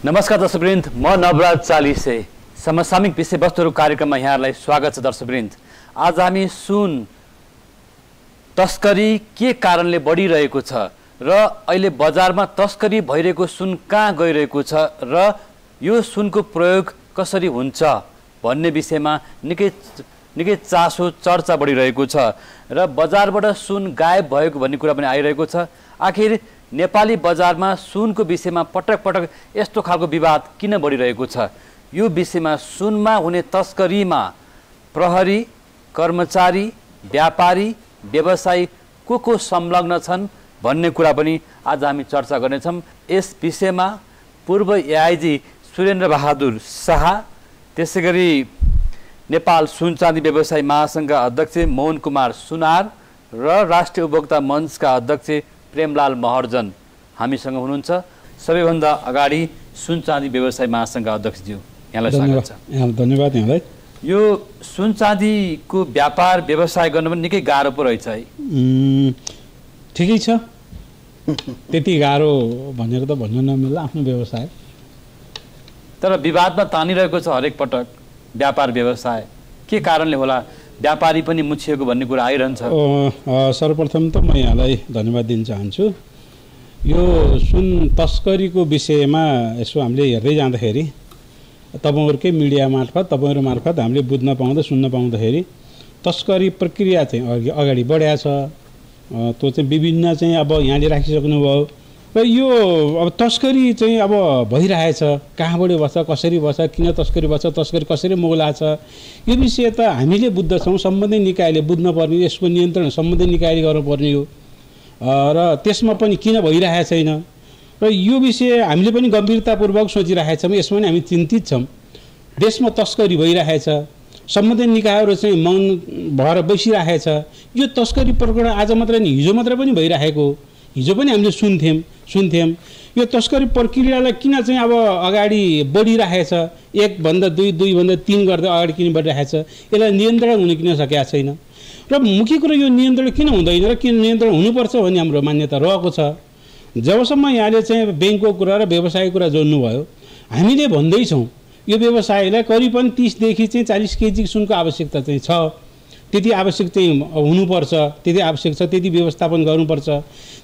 नमस्कार दर्शकवृन्द, म नवराज चालिसे समसामयिक विषयवस्तुहरू कार्यक्रममा यहाँहरूलाई स्वागत छ। दर्शकवृन्द, आज हामी सुन तस्करी के कारणले बढिरहेको छ र अहिले बजारमा तस्करी भइरहेको सुन कहाँ गइरहेको छ र यो सुनको प्रयोग कसरी हुन्छ भन्ने विषयमा निकै चासो चर्चा बढिरहेको छ र बजारबाट सुन गायब भएको भन्ने कुरा पनि आइरहेको छ। आखिर नेपाली बजारमा सुनको विषयमा पटक पटक यस्तो खालको विवाद किन बढिरहेको छ? यो विषयमा सुनमा हुने तस्करीमा प्रहरी, कर्मचारी, व्यापारी, व्यवसायी को संलग्न छन् भन्ने कुरा पनि आज हामी चर्चा गर्नेछौँ। यस विषयमा पूर्व एआइजी सुरेन्द्र बहादुर शाह, त्यसैगरी नेपाल सुन चाँदी व्यवसायी महासङ्घका अध्यक्ष मोहन कुमार सुनार र राष्ट्रिय उपभोक्ता मञ्चका अध्यक्ष प्रेमलाल महर्जन हामीसँग हुनुहुन्छ। सबैभन्दा अगाडि सुन चाँदी व्यवसायी महासङ्घका अध्यक्षज्यू, यहाँलाई स्वागत छ। धन्यवाद यहाँलाई। यो सुन चाँदीको व्यापार व्यवसाय गर्न पनि निकै गाह्रो पो रहेछ है? ठिकै छ, त्यति गाह्रो भनेर त भन्नु नमिल्ला आफ्नो व्यवसाय। तर विवादमा तानिरहेको छ हरेक पटक व्यापार व्यवसाय, के कारणले होला व्यापारी पनि मुछिएको भन्ने कुरा आइरहन्छ। सर्वप्रथम त म यहाँलाई धन्यवाद दिन चाहन्छु। यो सुन तस्करीको विषयमा यसो हामीले हेर्दै जाँदाखेरि तपाईँहरूकै मिडिया मार्फत, तपाईँहरू मार्फत हामीले बुझ्न पाउँदा सुन्न पाउँदाखेरि तस्करी प्रक्रिया चाहिँ अगाडि बढाएको छ। त्यो चाहिँ विभिन्न चाहिँ अब यहाँले राखिसक्नुभयो र यो अब तस्करी चाहिँ अब भइरहेछ। कहाँबाट बस्छ, कसरी बस्छ, किन तस्करी बस्छ, तस्करी कसरी मोला छ, यो विषय त हामीले बुझ्दछौँ, सम्बन्धित निकायले बुझ्नुपर्ने, यसको नियन्त्रण सम्बन्धित निकायले गर्नुपर्ने हो र त्यसमा पनि किन भइरहेको छैन र यो विषय हामीले पनि गम्भीरतापूर्वक सोचिरहेका छौँ। यसमा पनि हामी चिन्तित छौँ। देशमा तस्करी भइरहेछ, सम्बन्धित निकायहरू चाहिँ मौन भएर बसिरहेछ। यो तस्करी प्रकरण आज मात्र नि, हिजो मात्र पनि भइरहेको, हिजो पनि हामीले सुन्थ्यौँ। यो तस्करी प्रक्रियालाई किन चाहिँ अब अगाडि बढिरहेछ, 1 भन्दा 2, 2 भन्दा 3 गर्दै अगाडि किन बढिरहेछ, यसलाई नियन्त्रण हुन किन सकेका छैन र मुख्य कुरो यो नियन्त्रण किन हुँदैन र किन नियन्त्रण हुनुपर्छ भन्ने हाम्रो मान्यता रहेको छ। जबसम्म यहाँले चाहिँ ब्याङ्कको कुरा र व्यवसायको कुरा जोड्नुभयो, हामीले भन्दैछौँ यो व्यवसायलाई करिबन 30 देखि चाहिँ 40 केजी सुनको आवश्यकता चाहिँ छ। त्यति आवश्यक चाहिँ हुनुपर्छ, त्यति आवश्यक छ, त्यति व्यवस्थापन गर्नुपर्छ।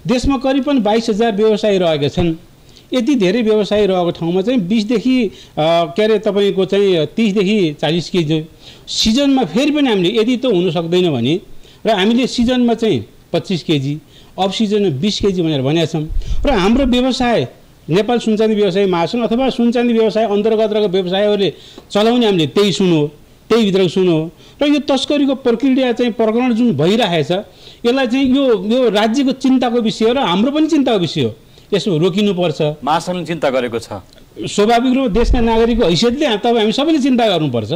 देशमा करिबन 22,000 व्यवसायी रहेका छन्। यति धेरै व्यवसायी रहेको ठाउँमा चाहिँ 20 देखि के अरे तपाईँको चाहिँ 30 देखि 40 केजी सिजनमा फेरि पनि हामीले यदि त हुन सक्दैन भने र हामीले सिजनमा चाहिँ 25 केजी, अफ सिजनमा 20 केजी भनेर भनेका छौँ। र हाम्रो व्यवसाय नेपाल सुनचाँदी व्यवसायी महासङ्घ अथवा सुनचाँदी व्यवसाय अन्तर्गत रहेको व्यवसायहरूले चलाउने हामीले त्यही सुन हो, त्यही भित्रको सुन हो। र यो तस्करीको प्रक्रिया चाहिँ प्रकरण जुन भइरहेछ, यसलाई चाहिँ यो राज्यको चिन्ताको विषय हो र हाम्रो पनि चिन्ताको विषय हो। यसो रोकिनुपर्छ। महासङ्घले चिन्ता गरेको छ। स्वाभाविक रूपमा देशका नागरिकको हैसियतले तपाईँ हामी सबैले चिन्ता गर्नुपर्छ।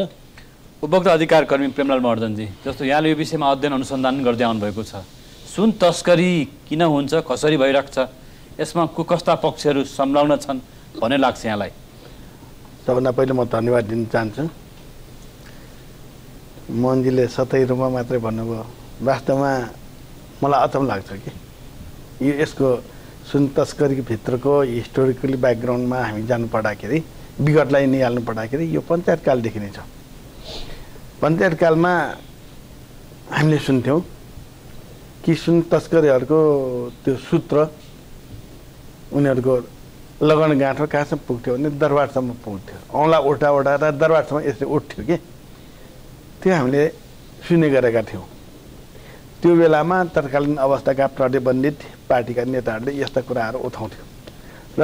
उपभोक्ता अधिकार कर्मी प्रेमलाल महर्जनजी, जस्तो यहाँले यो विषयमा अध्ययन अनुसन्धान गर्दै आउनुभएको छ, सुन तस्करी किन हुन्छ, कसरी भइरहेको छ, यसमा कस्ता पक्षहरू संलग्न छन् भन्ने लाग्छ यहाँलाई? सबभन्दा पहिला म धन्यवाद दिन चाहन्छु। मोहनजीले सतै रूपमा मात्रै भन्नुभयो, वास्तवमा मलाई अचम्म लाग्छ कि यसको सुन तस्करीको भित्रको हिस्टोरिकली ब्याकग्राउन्डमा हामी जानु पर्दाखेरि, विगतलाई निहाल्नु पर्दाखेरि यो पञ्चायतकालदेखि नै छ। पञ्चायतकालमा हामीले सुन्थ्यौँ कि सुन तस्करीहरूको त्यो सूत्र उनीहरूको लगनगाँठो कहाँसम्म पुग्थ्यो भने दरबारसम्म पुग्थ्यो। औँला उठाएर दरबारसम्म यसरी उठ्थ्यो कि त्यो हामीले सुने गरेका थियौँ। त्यो बेलामा तत्कालीन अवस्थाका प्रतिबन्धित पार्टीका नेताहरूले यस्ता कुराहरू उठाउँथ्यो र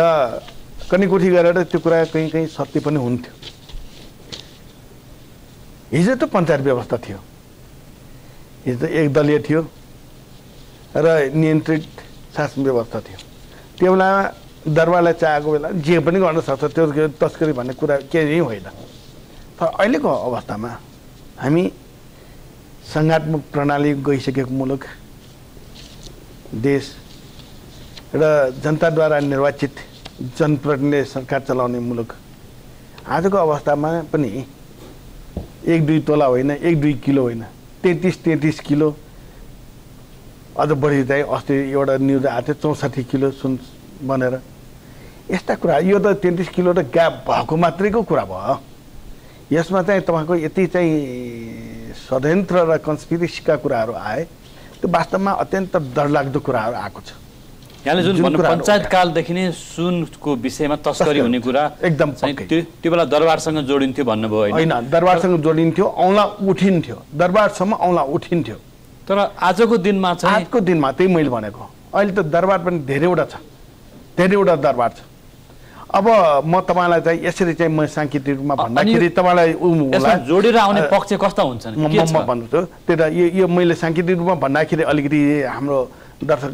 कनीकुठी गरेर त्यो कुरा कहीँ सत्य पनि हुन्थ्यो। हिजो त पञ्चायत व्यवस्था थियो, हिजो त एकदलीय थियो र नियन्त्रित शासन व्यवस्था थियो। त्यो बेलामा दरबारलाई चाहेको बेला जे पनि गर्न सक्छ, त्यो तस्करी भन्ने कुरा केही होइन। तर अहिलेको अवस्थामा हामी सङ्घात्मक प्रणाली गइसकेको मुलुक, देश र जनताद्वारा निर्वाचित जनप्रतिनिधिले सरकार चलाउने मुलुक, आजको अवस्थामा पनि 1-2 तोला होइन, 1-2 किलो होइन, 33 किलो अझ बढी चाहिँ अस्ति एउटा न्युज आएको थियो 64 किलो सुन बनेर यस्ता कुरा यो त 33 किलो र ग्याप भएको मात्रैको कुरा भयो। यसमा चाहिँ तपाईँको यति चाहिँ षड्यन्त्र र कन्स्पिरेसीका कुराहरू आए, त्यो वास्तवमा अत्यन्त डरलाग्दो कुराहरू आएको छ। यहाँले जुन भन्नु पञ्चायत कालदेखि नै सुनको विषयमा तस्करी हुने कुरा एकदम त्यो बेला दरबारसँग जोडिन्थ्यो भन्नुभयो होइन? दरबारसँग जोडिन्थ्यो, औँला उठिन्थ्यो, दरबारसम्म औँला उठिन्थ्यो। तर आजको दिनमा चाहिँ आजको दिनमा त्यही मैले भनेको, अहिले त दरबार पनि धेरैवटा छ, धेरैवटा दरबार छ। अब म तपाईँलाई चाहिँ यसरी चाहिँ म सांकेतिक रूपमा भन्दाखेरि तपाईँलाई जोडेर आउने पक्ष कस्ता हुन्छन् म भन्छु। त्यही त यो मैले सांकेतिक रूपमा भन्दाखेरि अलिकति हाम्रो दर्शक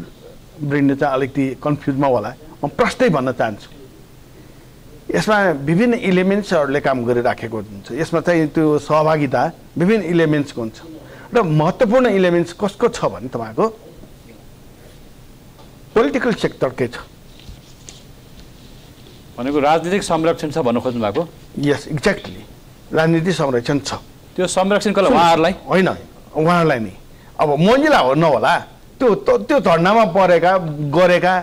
वृन्द चाहिँ अलिकति कन्फ्युजमा होला। म प्रष्टै भन्न चाहन्छु, यसमा विभिन्न इलिमेन्ट्सहरूले काम गरिराखेको हुन्छ। यसमा चाहिँ त्यो सहभागिता विभिन्न इलिमेन्ट्सको हुन्छ र महत्त्वपूर्ण इलिमेन्ट्स कसको छ भने तपाईँको पोलिटिकल सेक्टरकै छ भनेको राजनीतिक संरक्षण छ भन्नु खोज्नु भएको? यस, एक्ज्याक्टली, राजनीतिक संरक्षण छ। त्यो संरक्षणको लागि उहाँहरूलाई होइन, उहाँहरूलाई नै अब महिला हो नहोला, त्यो धर्नामा परेका गरेका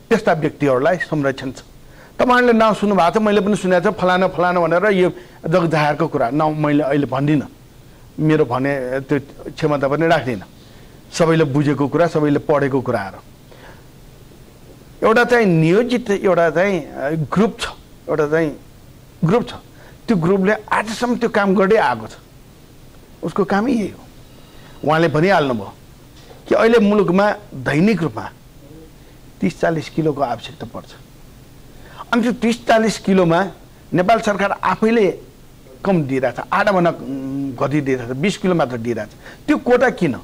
त्यस्ता व्यक्तिहरूलाई संरक्षण छ। तपाईँहरूले नाउँ सुन्नु भएको छ, मैले पनि सुनेको छ, फलाना फलाना भनेर यो जगजाहेरको कुरा नाउँ मैले अहिले भन्दिनँ, मेरो भने त्यो क्षमता पनि राख्दिनँ। सबैले बुझेको कुरा, सबैले पढेको कुराहरू। एउटा चाहिँ नियोजित एउटा चाहिँ ग्रुप छ, एउटा चाहिँ ग्रुप छ, त्यो ग्रुपले आजसम्म त्यो काम गर्दै आएको छ, उसको कामै यही हो। उहाँले भनिहाल्नुभयो कि अहिले मुलुकमा दैनिक रूपमा 30-40 किलोको आवश्यकता पर्छ। अनि त्यो 30-40 किलोमा नेपाल सरकार आफैले कम दिइरहेछ, आधाभन्दा घटी दिइरहेछ, 20 किलो मात्र दिइरहेछ। त्यो कोटा किन?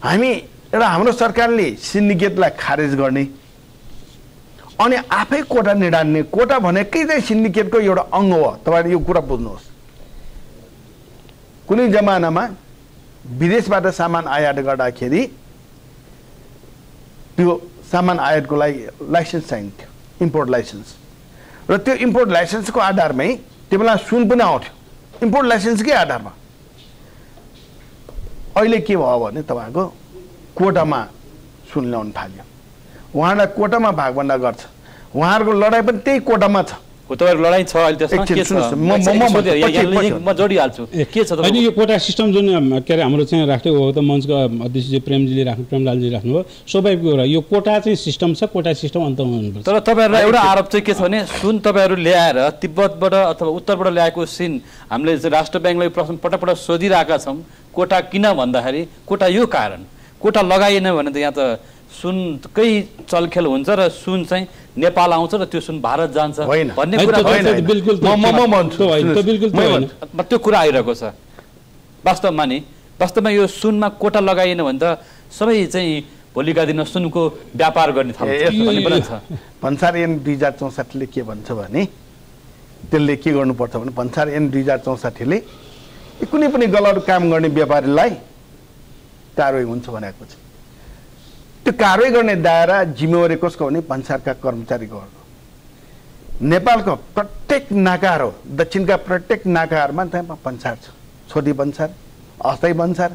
हामी एउटा हाम्रो सरकारले सिन्डिकेटलाई खारेज गर्ने अनि आफै कोटा निडाल्ने, कोटा भनेकै चाहिँ सिन्डिकेटको एउटा अङ्ग हो। तपाईँले यो कुरा बुझ्नुहोस्। कुनै जमानामा विदेशबाट सामान आयात गर्दाखेरि त्यो सामान आयातको लागि लाइसेन्स चाहिन्थ्यो, इम्पोर्ट लाइसेन्स, र त्यो इम्पोर्ट लाइसेन्सको आधारमै त्यो बेला सुन पनि आउँथ्यो, इम्पोर्ट लाइसेन्सकै आधारमा। अहिले के भयो भने तपाईँको कोटामा सुन ल्याउन थाल्यो, उहाँलाई कोटामा भागभन्डा गर्छ। उहाँहरूको लडाइँ पनि त्यही कोटामा छ। तपाईँहरूको लडाइँ छ अहिले त्यसमा के छ? म जोडिहाल्छु। के छ होइन, यो कोटा सिस्टम जुन के अरे हाम्रो चाहिँ राष्ट्रिय उपभोक्ता मञ्चका अध्यक्षजी प्रेमलालजी राख्नुभयो, स्वाभाविक कुरा यो कोटा चाहिँ सिस्टम छ, कोटा सिस्टम अन्त हुनुपर्छ। तर तपाईँहरूलाई एउटा आरोप चाहिँ के छ भने सुन तपाईँहरू ल्याएर तिब्बतबाट अथवा उत्तरबाट ल्याएको सिन हामीले राष्ट्र ब्याङ्कलाई प्रश्न पटक पटक सोधिरहेका छौँ, कोटा किन भन्दाखेरि कोटा यो कारण, कोटा लगाइएन भने त यहाँ त सुनकै चलखेल हुन्छ र सुन चाहिँ नेपाल आउँछ र त्यो सुन भारत जान्छ भन्ने कुरा त्यो कुरा आइरहेको छ। वास्तवमा यो सुनमा कोटा लगाइएन भने त सबै चाहिँ भोलिका दिनमा सुनको व्यापार गर्ने थाल्छ। भन्सार ऐन 2064ले के भन्छ भने त्यसले के गर्नुपर्छ भने भन्सार ऐन 2064ले कुनै पनि गलत काम गर्ने व्यापारीलाई कारवाही हुन्छ भनेको छ। त्यो कारवाही गर्ने दायरा जिम्मेवारी कसको भने भन्सारका कर्मचारीको हो। नेपालको प्रत्येक नाकाहरू, दक्षिणका प्रत्येक नाकाहरूमा त्यहाँ भन्सार छ। छोटी भन्सार, अस्थायी भन्सार,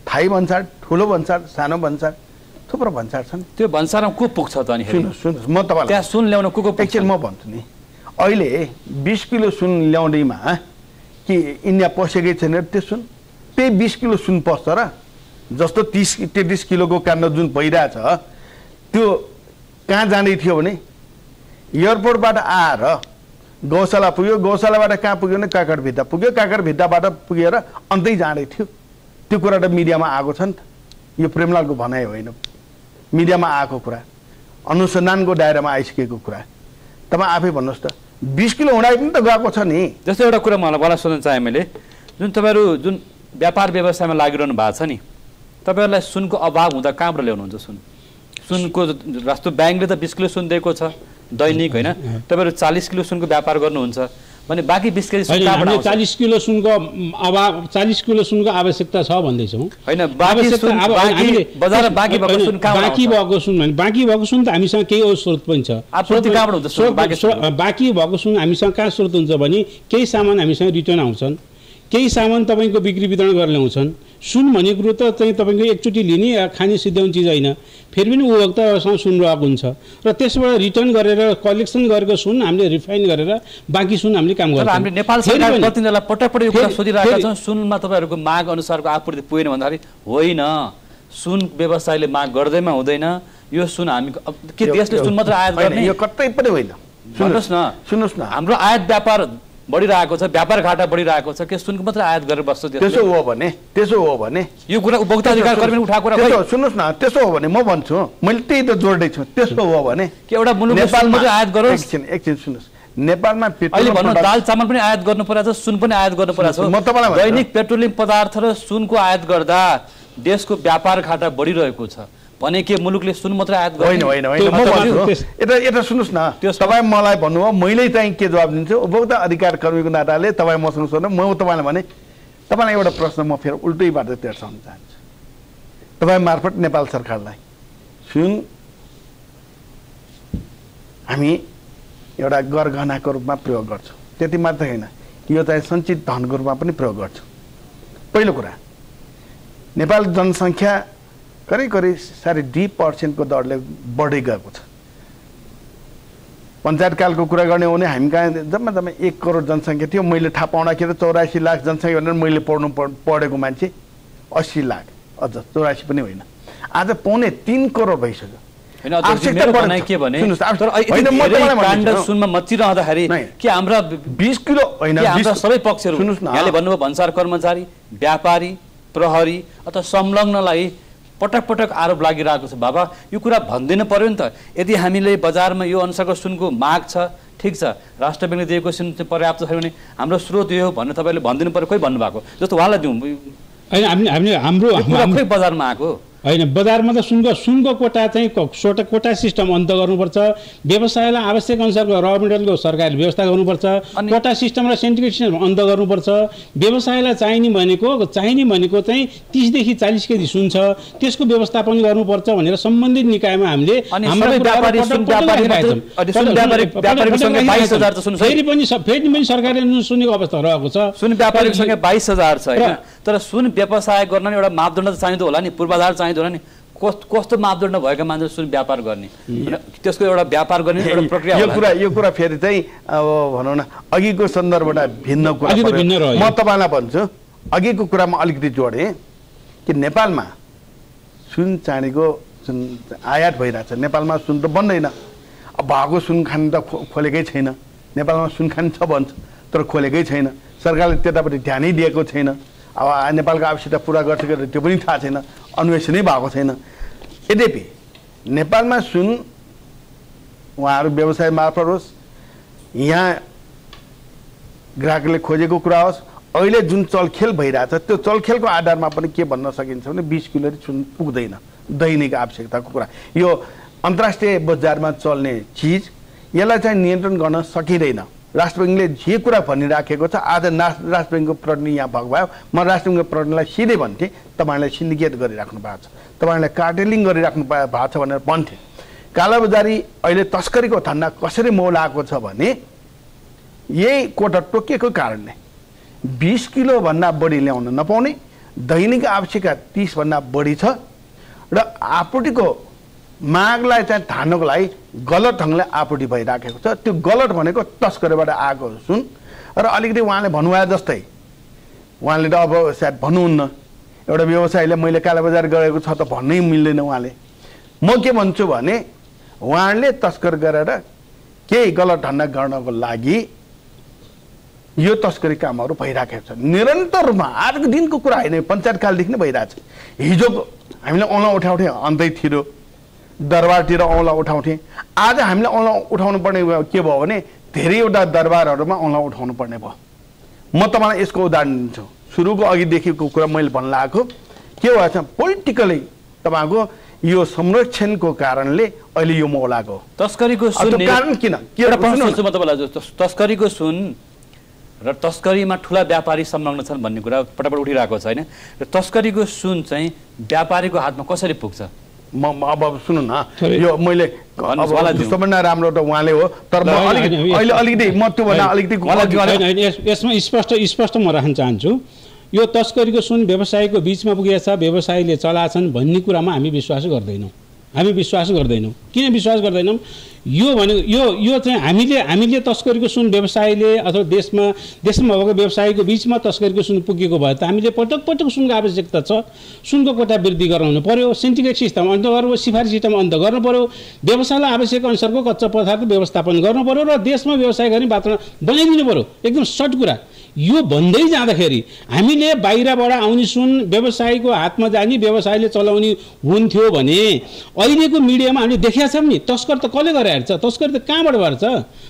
थाई भन्सार, ठुलो भन्सार, सानो भन्सार, थुप्रो भन्सार छन्। त्यो भन्सारमा को पुग्छ त अनि? सुन्नुहोस्, म तपाईँलाई त्यहाँ सुन ल्याउन को एकछिन म भन्छु नि। अहिले 20 किलो सुन ल्याउँदैमा कि इन्डिया पसेकै छैन त्यो सुन, त्यही 20 किलो सुन पस्छ र जस्तो 30-33 किलोको काण्ड जुन भइरहेछ त्यो कहाँ जाँदै थियो भने एयरपोर्टबाट आएर गौशाला पुग्यो, गौशालाबाट कहाँ पुग्यो भने काकरभिद्दा पुग्यो, काकरभिद्दाबाट पुगेर अन्तै जाँदै थियो। त्यो कुरा त मिडियामा आएको छ नि त, यो प्रेमलालको भनाइ होइन, मिडियामा आएको कुरा, अनुसन्धानको दायरामा आइसकेको कुरा। तपाईँ आफै भन्नुहोस् त, 20 किलो हुँदा पनि त गएको छ नि। जस्तो एउटा कुरा मलाई सोध्न चाहेँ मैले, जुन तपाईँहरू जुन व्यापार व्यवसायमा लागिरहनु भएको छ नि, तपाईँहरूलाई सुनको अभाव हुँदा कहाँबाट ल्याउनुहुन्छ सुन? सुनको राष्ट्र ब्याङ्कले त 20 किलो सुन दिएको छ दैनिक, होइन? तपाईँहरू 40 किलो सुनको व्यापार गर्नुहुन्छ भने बाँकी 20 केजी सुन कहाँबाट आउँछ? 40 किलो सुनको अभाव, 40 किलो सुनको आवश्यकता छ भन्दैछौँ, होइन? बाँकी सुन बजारमा बाँकी भएको सुन कहाँबाट? बाँकी भएको सुन भने बाँकी भएको सुन त हामीसँग केही स्रोत पनि छ। आपूर्ति कहाँबाट हुन्छ? बाँकी भएको सुन हामीसँग कहाँ स्रोत हुन्छ भने केही सामान हामीसँग रिटर्न आउँछन्, केही सामान तपाईँको बिक्री वितरण गरेर ल्याउँछन्। सुन भन्ने कुरो त चाहिँ तपाईँको एकचोटि लिने खाने सिद्ध्याउने चिज होइन, फेरि पनि उपभोक्तासँग सुन रहेको हुन्छ र त्यसबाट रिटर्न गरेर कलेक्सन गरेको सुन हामीले रिफाइन गरेर बाँकी सुन हामीले काम गर्छौँ। हामीले नेपाल सरकार प्रतिनिधिलाई पटक यो कुरा सोधिरहेका छौँ, सुनमा तपाईँहरूको माग अनुसारको आपूर्ति पुगेन भन्दाखेरि होइन, सुन व्यवसायले माग गर्दैमा हुँदैन। यो सुन हामी के देशले सुन मात्र आयात गर्ने? यो कतै पनि होइन। सुन्नुहोस् न, हाम्रो आयात व्यापार बढिरहेको छ, व्यापार घाटा बढिरहेको छ, के सुनको मात्र आयात गरेर बस्छ? त्यसो हो भने यो कुरा उपभोक्ता अधिकार कर्मीले उठाएको कुरा हो। सुन्नुहोस् न, त्यसो हो भने म भन्छु, मैले त्यही त जोड्दैछु। त्यसो हो भने के एउटा मुलुकले सुन मात्र आयात गरोस्? एकछिन सुन्नुहोस्, नेपालमा अहिले भन्नु दाल चामल पनि आयात गर्नु परेको छ, सुन पनि आयात गर्नु परेको छ। म तपाईँलाई दैनिक पेट्रोलियम पदार्थ र सुनको आयात गर्दा देशको व्यापार घाटा बढिरहेको छ भने के मुलुकले सुन मात्र आयात गर्ने? होइन। यता सुन्नुहोस् न, तपाईँ मलाई भन्नुभयो, मैले चाहिँ के जवाब दिन्छु? उपभोक्ता अधिकार कर्मीको नाताले तपाईँ मसँग सोध्नु, म तपाईँलाई भने तपाईँलाई एउटा प्रश्न म फेरि उल्टैबाट तेर्साउन चाहन्छु। तपाईँ मार्फत नेपाल सरकारलाई सुन हामी एउटा गरगहनाको रूपमा प्रयोग गर्छौँ, त्यति मात्रै होइन, यो चाहिँ सञ्चित धनको रूपमा पनि प्रयोग गर्छौँ। पहिलो कुरा, नेपाल जनसङ्ख्या करिब 2.5% को दरले बढ्दै गएको छ। पञ्चायत कालको कुरा गर्ने हो भने हामी कहाँ जम्मा 1 करोड जनसङ्ख्या थियो। मैले थाहा पाउँदाखेरि 84 लाख जनसङ्ख्या भनेर मैले पढेको मान्छे 80 लाख, अझ 84 पनि होइन, आज 3.25 करोड भइसक्यो। सुनमा मचिरहँदाखेरि के हाम्रा 20 किलो होइन, सबै पक्षहरू यहाँले भन्नुभयो भन्सार कर्मचारी, व्यापारी, प्रहरी अथवा संलग्नलाई पटक पटक आरोप लागिरहेको छ। बाबा यो कुरा भनिदिनु पर्यो नि त। यदि हामीले बजारमा यो अनुसारको सुनको माग छ, ठिक छ, राष्ट्र ब्याङ्कले दिएको सुन पर्याप्त छैन भने हाम्रो स्रोत यो हो भन्ने तपाईँले भनिदिनु पर्यो। खोइ भन्नुभएको जस्तो उहाँलाई दिउँ हामीले हाम्रो खोइ बजारमा आएको होइन। बजारमा त सुनको कोटा चाहिँ कोटा सिस्टम अन्त गर्नुपर्छ। व्यवसायलाई आवश्यक अनुसारको र मेटेरियलको सरकारले व्यवस्था गर्नुपर्छ। कोटा सिस्टम र सेन्टिग्रेड सिस्टम अन्त गर्नुपर्छ। व्यवसायलाई चाहिने भनेको चाहिँ 30 देखि 40 केजी सुन छ, त्यसको व्यवस्थापन गर्नुपर्छ भनेर सम्बन्धित निकायमा हामीले फेरि पनि सरकारले सुनेको अवस्था रहेको छ। सुन व्यापारीको सङ्ख्या 22,000 छ होइन, तर सुन व्यवसाय गर्न एउटा मापदण्ड त चाहिँदो होला नि, पूर्वाधार चाहिँदो होला नि। कस्तो मापदण्ड भएका मान्छे सुन व्यापार गर्ने, त्यसको एउटा व्यापार गर्ने एउटा प्रक्रिया होला। यो कुरा फेरि चाहिँ अब भनौँ न अघिको सन्दर्भबाट भिन्न कुरा। म तपाईँलाई भन्छु, अघिको कुरामा अलिकति जोडेँ कि नेपालमा सुन चाँडीको जुन आयात भइरहेछ, नेपालमा सुन त बन्दैन। अब भएको सुन खाने त खोलेकै छैन। नेपालमा सुन खाने छ भन्छ तर खोलेकै छैन। सरकारले त्यतापट्टि ध्यानै दिएको छैन। अब नेपालको आवश्यकता पुरा गर्छ कि त्यो पनि थाहा छैन, अन्वेषणै भएको छैन। यद्यपि नेपालमा सुन उहाँहरू व्यवसाय मार्फत होस्, यहाँ ग्राहकले खोजेको कुरा होस्, अहिले जुन चलखेल भइरहेछ त्यो चलखेलको आधारमा पनि के भन्न सकिन्छ भने 20 किलो सुन पुग्दैन दैनिक आवश्यकताको कुरा। यो अन्तर्राष्ट्रिय बजारमा चल्ने चिज, यसलाई चाहिँ नियन्त्रण गर्न सकिँदैन। राष्ट्र ब्याङ्कले जे कुरा भनिराखेको छ, आज राष्ट्र ब्याङ्कको प्रतिनिधि यहाँ भएको भए म राष्ट्र ब्याङ्कको प्रतिनिधिलाई सिधै भन्थेँ, तपाईँलाई सिन्डिकेट गरिराख्नु भएको छ, तपाईँलाई कार्टेलिङ गरिराख्नु भएको छ भनेर भन्थेँ। कालाबजारी अहिले तस्करीको धन्दा कसरी मोल आएको छ भने यही कोटा टोकिएको कारणले 20 किलोभन्दा बढी ल्याउन नपाउने, दैनिक आवश्यकता 30 भन्दा बढी छ र आपूर्तिको मागलाई चाहिँ धान्नको लागि गलत ढङ्गले आपूर्ति भइराखेको छ। त्यो गलत भनेको तस्करीबाट आएको सुन। र अलिकति उहाँले भन्नुभयो जस्तै, उहाँले त अब सायद भन्नुहुन्न, एउटा व्यवसायीले मैले कालाबजार गरेको छ त भन्नै मिल्दैन उहाँले। म के भन्छु भने उहाँले तस्कर गरेर केही गलत धन्दा गर्नको लागि यो तस्करी कामहरू भइराखेको छ निरन्तर रूपमा। आजको दिनको कुरा होइन, पञ्चायत कालदेखि नै भइरहेछ। हिजोको हामीले औँला उठाउँथ्यौँ अन्त्यतिर, दरबारतिर औँला उठाउँथेँ। आज हामीले औँला उठाउनु पर्ने के भयो भने धेरैवटा दरबारहरूमा औँला उठाउनु पर्ने भयो। म तपाईँलाई यसको उदाहरण दिन्छु। सुरुको अघिदेखिको कुरा मैले भन्न लागेको के भएछ, पोलिटिकली तपाईँको यो संरक्षणको कारणले अहिले यो मौलाको तस्करीको सुन कारण किन के एउटा प्रश्न सोध्छु म तपाईँलाई। तस्करीको सुन र तस्करीमा ठुला व्यापारी संलग्न छन् भन्ने कुरा पटपट उठिरहेको छ होइन। र तस्करीको सुन चाहिँ व्यापारीको हातमा कसरी पुग्छ? अब सुन्नु न यो मैले सबभन्दा राम्रो त उहाँले हो तर म अलिकति म त्योभन्दा अलिकति यसमा स्पष्ट म राख्न चाहन्छु यो तस्करीको सुन व्यवसायको बिचमा पुगेको छ व्यवसायीले चलाछन् भन्ने कुरामा हामी विश्वास गर्दैनौँ किन विश्वास गर्दैनौँ यो भनेको यो चाहिँ हामीले तस्करीको सुन व्यवसायीले अथवा देशमा भएको व्यवसायीको बिचमा तस्करीको सुन पुगेको भए त हामीले पटक सुनको आवश्यकता छ सुनको कोटा वृद्धि गराउनु पर्यो सिन्डिकेट सिस्टम अन्त गर्नु सिफारिस सिस्टम अन्त गर्नु पर्यो व्यवसायलाई आवश्यक अनुसारको कच्चा पदार्थ व्यवस्थापन गर्नु पर्यो र देशमा व्यवसाय गर्ने वातावरण बनाइदिनु पर्यो एकदम सर्ट कुरा यो भन्दै जाँदाखेरि हामीले बाहिरबाट आउने सुन व्यवसायीको हातमा जाने व्यवसायले चलाउने हुन्थ्यो भने अहिलेको मिडियामा हामीले देखेका छौँ नि तस्कर त कसले गरेर हेर्छ तस्करी त कहाँबाट भर्छ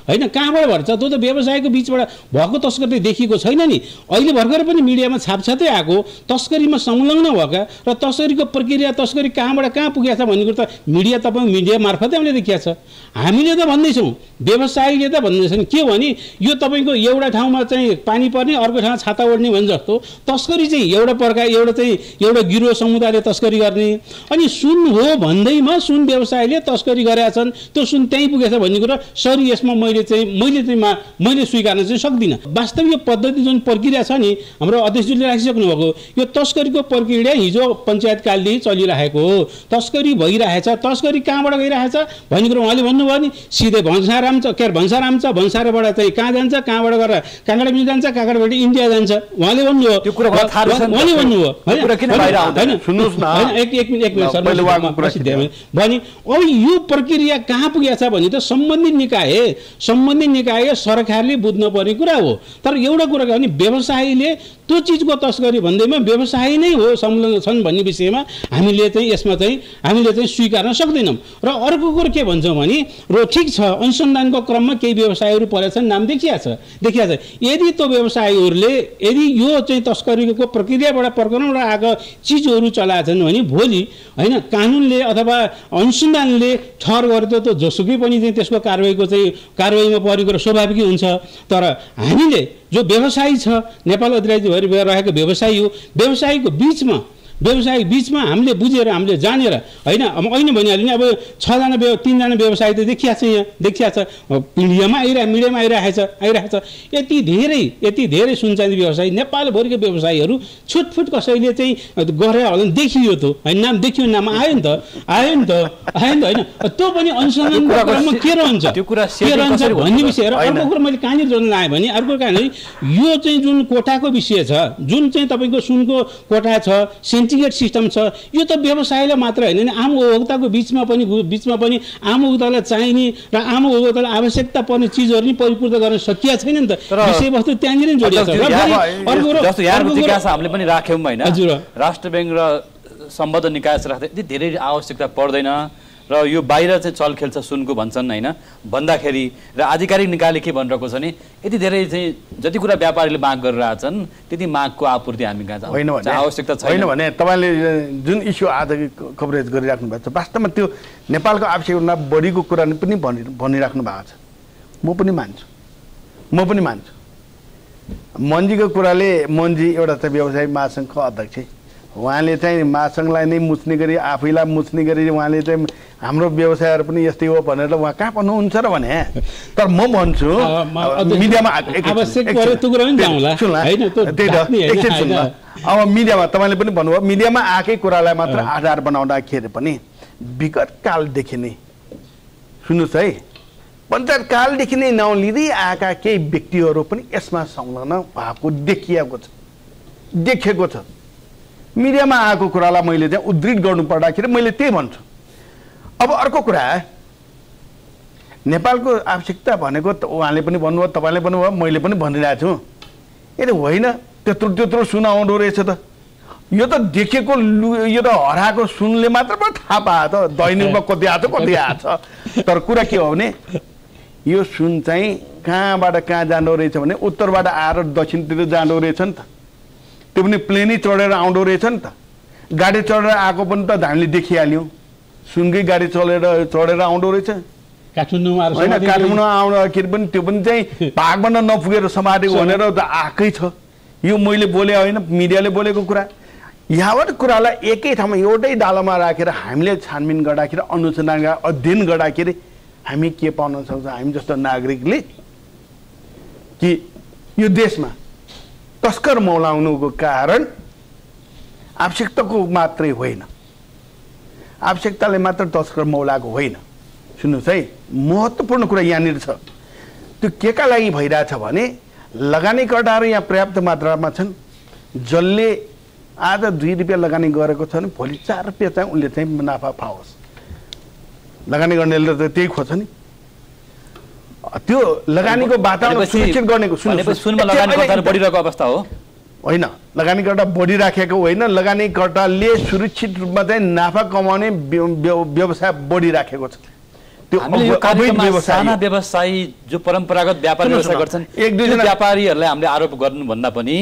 होइन कहाँबाट भर्छ त्यो त व्यवसायको बिचबाट भएको तस्कर त देखिएको छैन नि अहिले भर्खर पनि मिडियामा छापछातै आएको तस्करीमा संलग्न भएका र तस्करीको प्रक्रिया तस्करी कहाँबाट कहाँ पुगेको छ भन्ने कुरो त मिडिया मार्फतै हामीले देखिया छ हामीले त भन्दैछौँ व्यवसायीले त भन्दैछन् के भने यो तपाईँको एउटा ठाउँमा चाहिँ पानी पर्ने अर्को ठाउँमा छाता ओढ्ने भने जस्तो तस्करी चाहिँ एउटा गिरोह समुदायले तस्करी गर्ने अनि सुन हो भन्दैमा सुन व्यवसायीले तस्करी गरेका छन् त्यो सुन त्यहीँ पुगेछ भन्ने कुरा सरी यसमा मैले स्वीकार्न चाहिँ सक्दिनँ वास्तविक यो पद्धति जुन प्रक्रिया छ नि हाम्रो अध्यक्षले राखिसक्नु भएको यो तस्करीको प्रक्रिया हिजो पञ्चायतकालदेखि चलिरहेको हो तस्करी भइरहेछ तस्करी कहाँबाट गइरहेछ भन्ने कुरो उहाँले भन्नुभयो नि सिधै भन्साराम छ भन्साराबाट चाहिँ कहाँ जान्छ कहाँबाट गएर काँक्राबिल जान्छ काँक्राबाट इन्डिया जान्छ उहाँले भन्नुभयो त्यो कुरा उहाँले भन्नुभयो भने अब यो प्रक्रिया कहाँ पुगेको छ भने त सम्बन्धित निकाय सरकारले बुझ्नु पर्ने कुरा हो तर एउटा कुरा के भने व्यवसायीले त्यो चिजको तस्करी भन्दैमा व्यवसायी नै हो संलग्न छन् भन्ने विषयमा हामीले चाहिँ स्वीकार्न सक्दैनौँ र अर्को कुरो के भन्छौँ भने र ठिक छ अनुसन्धानको क्रममा केही व्यवसायीहरू परेछन् नाम देखिया छ यदि त्यो व्यवसायीहरूले यदि यो चाहिँ तस्करीको प्रक्रियाबाट प्रकरणबाट आएको चिजहरू चलाएछन् भने भोलि होइन कानुनले अथवा अनुसन्धानले ठहर गर्यो त जोसुकै पनि चाहिँ त्यसको कारवाहीमा परेको स्वाभाविक हुन्छ तर हामीले जो व्यवसायी छ नेपाल अधिराज्यभरि रहेको व्यवसायी हो व्यवसायिक बिचमा हामीले बुझेर हामीले जानेर होइन अहिले भनिहाल्यो नि अब 3जना व्यवसायी त देखिया छ मिडियामा आइरहेछ यति धेरै सुनचाँदी व्यवसायी नेपालभरिको व्यवसायीहरू छुटफुट कसैले चाहिँ गरे होला देखियो त होइन नाम देखियो नाम आयो नि त होइन त्यो पनि अनुसन्धानको क्रममा के रहन्छ भन्ने विषय र अर्को कुरो मैले कहाँनिर जोड्न लाएँ भने अर्को कहाँनिर यो चाहिँ जुन कोटाको विषय छ जुन चाहिँ तपाईँको सुनको कोटा छ सिन्डिकेट सिस्टम छ यो त व्यवसायलाई मात्र होइन नि आम उपभोक्ताको बिचमा पनि आम उपभोक्तालाई चाहिने र आम उपभोक्तालाई आवश्यकता पर्ने चिजहरू नि परिपूर्त गर्न सकिया छैन नि त विषयवस्तु त्यहाँनिर नै जोडिएको छ यहाँको जिज्ञासा हामीले पनि राख्यौँ होइन राष्ट्र ब्याङ्क र सम्बद्ध निकाय राख्दा यति धेरै आवश्यकता पर्दैन र यो बाहिर चाहिँ चलखेल छ सुनको भन्छन् होइन भन्दाखेरि र आधिकारिक निकायले के भनिरहेको छ नि यति धेरै चाहिँ जति कुरा व्यापारीले माग गरिरहेछन् त्यति मागको आपूर्ति हामी कहाँ आवश्यकता छैन भने तपाईँले जुन इस्यु आज कभरेज गरिराख्नु भएको छ वास्तवमा त्यो नेपालको आवश्यकता बढीको कुरा पनि भनिराख्नु भएको छ म पनि मान्छु मन्जीको कुराले मन्जी एउटा चाहिँ व्यवसायिक महासङ्घको अध्यक्ष उहाँले चाहिँ महासङ्घलाई नै मुच्ने गरी आफैलाई मुच्ने गरी उहाँले चाहिँ हाम्रो व्यवसायहरू पनि यस्तै हो भनेर उहाँ कहाँ भन्नुहुन्छ र भने तर म भन्छु मिडियामा अब मिडियामा तपाईँले पनि भन्नुभयो मिडियामा आएकै कुरालाई मात्र आधार बनाउँदाखेरि पनि विगत कालदेखि नै सुन्नुहोस् है पञ्चायत कालदेखि नै नाउँ लिँदै आएका केही व्यक्तिहरू पनि यसमा संलग्न भएको देखेको छ मिडियामा आएको कुरालाई मैले चाहिँ उद्धृत गर्नु पर्दाखेरि मैले त्यही भन्छु अब अर्को कुरा नेपालको आवश्यकता भनेको उहाँले पनि भन्नुभयो तपाईँले पनि भयो मैले पनि भनिरहेको छु यदि होइन त्यत्रो सुन आउँदो रहेछ त यो त देखेको यो त हराएको सुनले मात्र पो थाहा पायो त दैनिकमा कति आएछ तर कुरा के हो भने यो सुन चाहिँ कहाँबाट कहाँ जाँदो रहेछ भने उत्तरबाट आएर दक्षिणतिर जाँदो रहेछ नि त त्यो पनि प्लेनै चढेर आउँदो रहेछ नि त गाडी चढेर आएको पनि त हामीले देखिहाल्यौँ सुनकै गाडी चढेर आउँदो रहेछ काठमाडौँ आउँदाखेरि पनि त्यो पनि चाहिँ भागभन्दा नपुगेर समातेको भनेर त आएकै छ यो मैले बोले होइन मिडियाले बोलेको कुरा यहाँबाट कुरालाई एकै ठाउँमा एउटै डालोमा राखेर हामीले छानबिन गर्दाखेरि अनुसन्धान अध्ययन गर्दाखेरि हामी के पाउन सक्छौँ हामी जस्तो नागरिकले कि यो देशमा तस्कर मौलाउनुको कारण आवश्यकताको मात्रै होइन, आवश्यकताले मात्र तस्कर मौलाएको होइन। सुन्नुहोस् है, महत्त्वपूर्ण कुरा यहाँनिर छ। त्यो केका लागि भइरहेछ भने लगानीकर्ताहरू यहाँ पर्याप्त मात्रामा छन्। जसले आज 2 रुपियाँ लगानी गरेको छ भने भोलि 4 रुपियाँ चाहिँ उसले चाहिँ मुनाफा पाओस्। लगानी गर्नेले त त्यही खोज्छ नि। त्यो लगानीको वातावरण सुरक्षित गर्नेको सुनमा लगानीकर्ताहरू बढिरहेको अवस्था हो होइन, लगानीकर्ता बढिराखेको होइन, लगानीकर्ताले सुरक्षित रूपमा चाहिँ नाफा कमाउने व्यवसाय बढिराखेको छ। त्यो साना व्यवसायी जो परम्परागत व्यापार व्यवसाय गर्छन् एक दुईजना व्यापारीहरूलाई हामीले आरोप गर्नुभन्दा पनि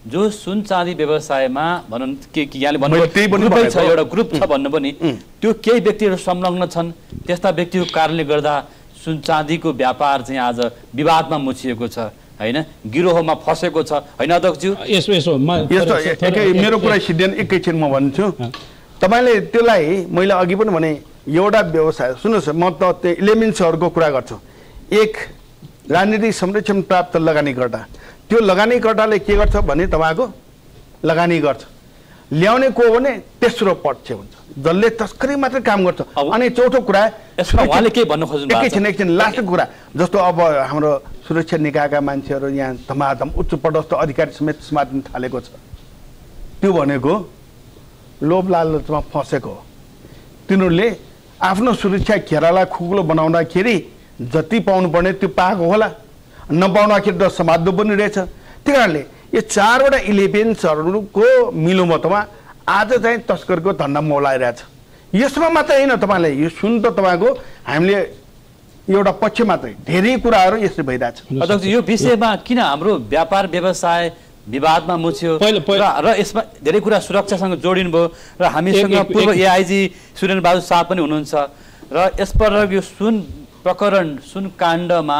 जो सुन चाँदी व्यवसायमा भनौँ के यहाँले भन्नुभयो छ एउटा ग्रुप छ भन्नु पनि त्यो केही व्यक्तिहरू संलग्न छन्। त्यस्ता व्यक्तिको कारणले गर्दा सुन चाँदीको व्यापार चाहिँ आज विवादमा मुछिएको छ होइन, गिरोहमा फसेको छ होइन अध्यक्षज्यू? मेरो कुरा सिद्धियन एकैछिन म भन्छु। तपाईँले त्यसलाई मैले अघि पनि भने एउटा व्यवसाय सुन्नुहोस्, म त त्यो इलेमेन्ट्सहरूको कुरा गर्छु। एक राजनीतिक संरक्षण प्राप्त लगानीकर्ता, त्यो लगानीकर्ताले के गर्छ भने तपाईँको लगानी गर्छ, ल्याउने को भने तेस्रो पक्ष हुन्छ जसले तस्करी मात्र काम गर्छ। अनि चौथो कुरा उहाँले के भन्नु खोज्नु एकैछिन लास्ट कुरा जस्तो अब हाम्रो सुरक्षा निकायका मान्छेहरू यहाँ धमाधम उच्च पदस्थ अधिकारी समेत समातिन थालेको छ। त्यो भनेको लोभ लालचमा फसेको हो। तिनीहरूले आफ्नो सुरक्षा घेरालाई खुकुलो बनाउँदाखेरि जति पाउनुपर्ने त्यो पाएको होला, नपाउँदाखेरि त समात्नु पनि रहेछ। त्यही कारणले यो 4वटा इलेभेन्सहरूको मिलोमतमा आज चाहिँ तस्करको धन्दा मौलाइरहेछ। यसमा मात्रै होइन, तपाईँले यो सुन त तपाईँको हामीले एउटा पक्ष मात्रै, धेरै कुराहरू यसले भइरहेछ। अध्यक्ष, यो विषयमा किन हाम्रो व्यापार व्यवसाय विवादमा मुछ्यो र यसमा धेरै कुरा सुरक्षासँग जोडिनु भयो र हामीसँग पूर्व एआइजी सुरेन बहादुर शाह पनि हुनुहुन्छ र यसपर यो सुन प्रकरण सुन काण्डमा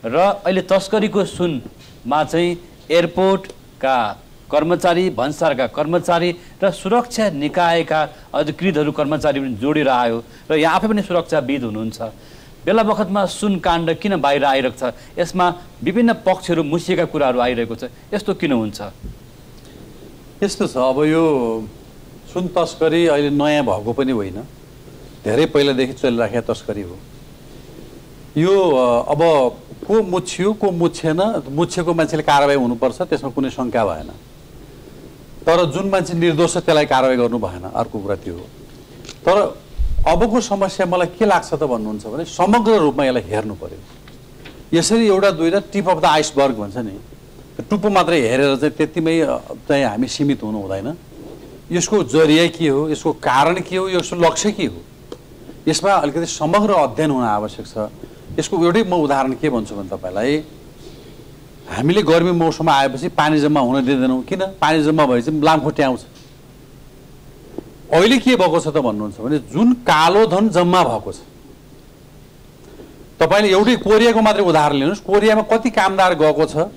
र अहिले तस्करीको सुनमा चाहिँ एयरपोर्टका कर्मचारी, भन्सारका कर्मचारी र सुरक्षा निकायका अधिकृतहरू कर्मचारी पनि जोडेर आयो र यहाँ आफै पनि सुरक्षाविद हुनुहुन्छ। बेला बखतमा सुन काण्ड किन बाहिर आइरहेको छ? यसमा विभिन्न पक्षहरू मुछिएका कुराहरू आइरहेको छ, यस्तो किन हुन्छ? यस्तो छ, अब यो सुन तस्करी अहिले नयाँ भएको पनि होइन, धेरै पहिलादेखि चलिराखेको तस्करी हो यो। अब को मुछियो को मुछेन, मुछेको मान्छेले कारबाही हुनुपर्छ, त्यसमा कुनै शङ्का भएन। तर जुन मान्छे निर्दोष छ त्यसलाई कारबाही गर्नु भएन, अर्को कुरा त्यो हो। तर अबको समस्या मलाई के लाग्छ त भन्नुहुन्छ भने समग्र रूपमा यसलाई हेर्नु पर्यो। यसरी एउटा दुईवटा टिप अफ द आइसबर्ग भन्छ नि, टुप्पो मात्रै हेरेर चाहिँ त्यतिमै चाहिँ हामी सीमित हुनु हुँदैन। यसको जरिया के हो, यसको कारण के हो, यसको लक्ष्य के हो, यसमा अलिकति समग्र अध्ययन हुन आवश्यक छ। यसको एउटै म उदाहरण के भन्छु भने तपाईँलाई, हामीले गर्मी मौसममा आएपछि पानी जम्मा हुन दिँदैनौँ। किन? पानी जम्मा भएपछि लामखुट्टे आउँछ। अहिले के भएको छ त भन्नुहुन्छ भने जुन कालो धन जम्मा भएको छ, तपाईँले एउटै कोरियाको मात्रै उदाहरण लिनुहोस्। कोरियामा कति कामदार गएको छ,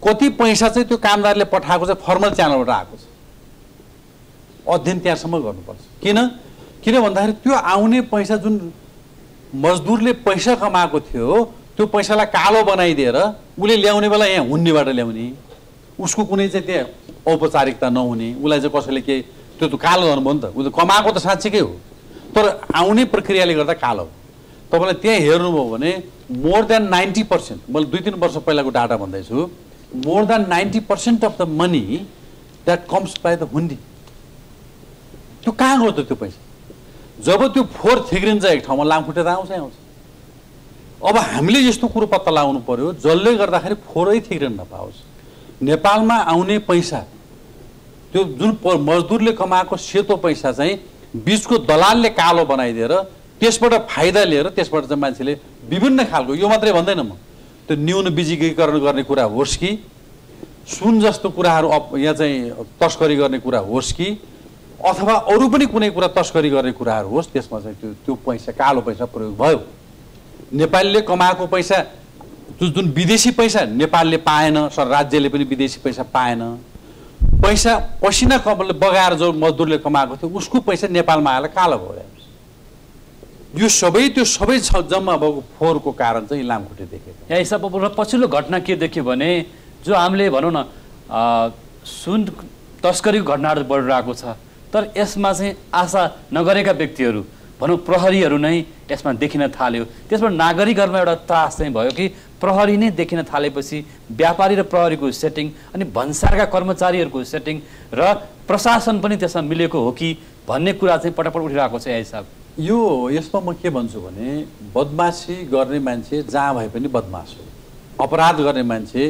कति पैसा चाहिँ त्यो कामदारले पठाएको छ फर्मल च्यानलबाट आएको छ, अध्ययन त्यहाँसम्म गर्नुपर्छ। किन भन्दाखेरि त्यो आउने पैसा जुन मजदुरले पैसा कमाएको थियो त्यो पैसालाई कालो बनाइदिएर उसले ल्याउने बेला यहाँ हुन्नेबाट ल्याउने, उसको कुनै चाहिँ त्यहाँ औपचारिकता नहुने, उसलाई चाहिँ कसैले के त्यो त कालो गर्नुभयो नि त, उसले कमाएको त साँच्चीकै हो तर आउने प्रक्रियाले गर्दा कालो हो। तपाईँलाई त्यहाँ हेर्नुभयो भने मोर देन 90%, मैले 2-3 वर्ष पहिलाको डाटा भन्दैछु, more than 90% of the money that comes by the hundi. त्यो कहाँ गयो त त्यो पैसा? जब त्यो फोहोर थिग्रिन्छ एक ठाउँमा लामखुट्टे त आउँछै आउँछ। अब हामीले यस्तो कुरो पत्ता लगाउनु पर्यो जसले गर्दाखेरि फोहोरै थिग्रिन नपाओस्। नेपालमा आउने पैसा त्यो जुन मजदुरले कमाएको सेतो पैसा चाहिँ बिचको दलालले कालो बनाइदिएर त्यसबाट फाइदा लिएर त्यसबाट चाहिँ मान्छेले विभिन्न खालको, यो मात्रै भन्दैन म, त्यो न्यून बिजिकीकरण गर्ने कुरा होस् कि सुन जस्तो कुराहरू यहाँ चाहिँ तस्करी गर्ने कुरा होस् कि अथवा अरू पनि कुनै कुरा तस्करी गर्ने कुराहरू होस्, त्यसमा चाहिँ त्यो पैसा कालो पैसा प्रयोग भयो। नेपालीले कमाएको पैसा जुन विदेशी पैसा नेपालले पाएन, राज्यले पनि विदेशी पैसा पाएन। पैसा पसिना बगाएर जो मजदुरले कमाएको थियो उसको पैसा नेपालमा आएर कालो भयो। यो सबै जम्मा भएको फोहोरको कारण चाहिँ लामखुट्टे देखेको। यहाँ हिसाब र पछिल्लो घटना के देख्यो भने जो हामीले भनौँ न सुन तस्करीको घटनाहरू बढिरहेको छ, तर यसमा चाहिँ आशा नगरेका व्यक्तिहरू भनौँ प्रहरीहरू नै यसमा देखिन थाल्यो। त्यसबाट नागरिकहरूमा एउटा त्रास चाहिँ भयो कि प्रहरी नै देखिन थालेपछि व्यापारी र प्रहरीको सेटिङ अनि भन्सारका कर्मचारीहरूको सेटिङ र प्रशासन पनि त्यसमा मिलेको हो कि भन्ने कुरा चाहिँ पटपट उठिरहेको छ। यहाँ हिसाब यसमा म के भन्छु भने बदमासी गर्ने मान्छे जहाँ भए पनि बदमास हो। अपराध गर्ने मान्छे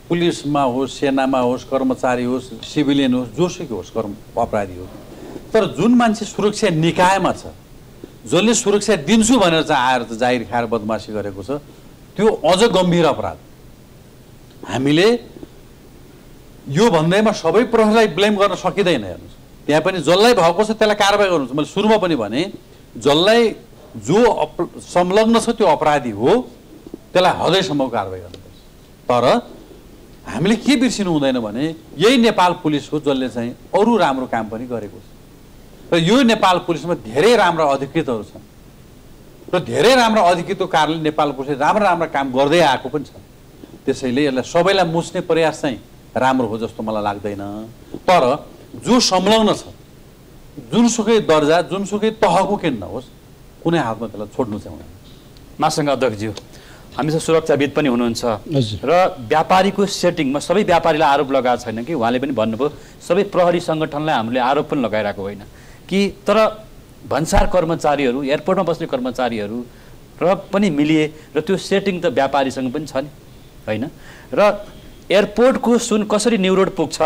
पुलिसमा होस्, सेनामा होस्, कर्मचारी होस्, सिभिलियन होस्, जोसुकै होस् अपराधी हो। तर जुन मान्छे सुरक्षा निकायमा छ, जसले सुरक्षा दिन्छु भनेर चाहिँ आएर त जाहिर खाएर बदमासी गरेको छ, त्यो अझ गम्भीर अपराध। हामीले यो भन्दैमा सबै प्रहरीलाई ब्लेम गर्न सकिँदैन। हेर्नुहोस्, त्यहाँ पनि जसलाई भएको छ त्यसलाई कारबाही गर्नुहुन्छ। मैले सुरुमा पनि भने जसलाई जो संलग्न छ त्यो अपराधी हो त्यसलाई हदैसम्म कारबाही गर्नुपर्छ। तर हामीले के बिर्सिनु हुँदैन भने यही नेपाल पुलिस हो जसले चाहिँ अरू राम्रो काम पनि गरेको छ। र यो नेपाल पुलिसमा धेरै राम्रा अधिकृतहरू छन् र धेरै राम्रा अधिकृतको कारणले नेपाल पुलिसले राम्रा काम गर्दै आएको पनि छ। त्यसैले यसलाई सबैलाई मुछ्ने प्रयास चाहिँ राम्रो हो जस्तो मलाई लाग्दैन। तर जो संलग्न छ, जुनसुकै दर्जा जुनसुकै तहको किन नहोस्, कुनै हातमा त्यसलाई छोड्नु चाहिँ हुँदैन। मासँग अध्यक्षज्यू हामीसँग सुरक्षाविद पनि हुनुहुन्छ र व्यापारीको सेटिङमा सबै व्यापारीलाई आरोप लगाएको छैन कि उहाँले पनि भन्नुभयो सबै प्रहरी सङ्गठनलाई हामीले आरोप पनि लगाइरहेको होइन कि, तर भन्सार कर्मचारीहरू, एयरपोर्टमा बस्ने कर्मचारीहरू र पनि मिलिए र त्यो सेटिङ त व्यापारीसँग पनि छ नि होइन। र एयरपोर्टको सुन कसरी न्युरोड पुग्छ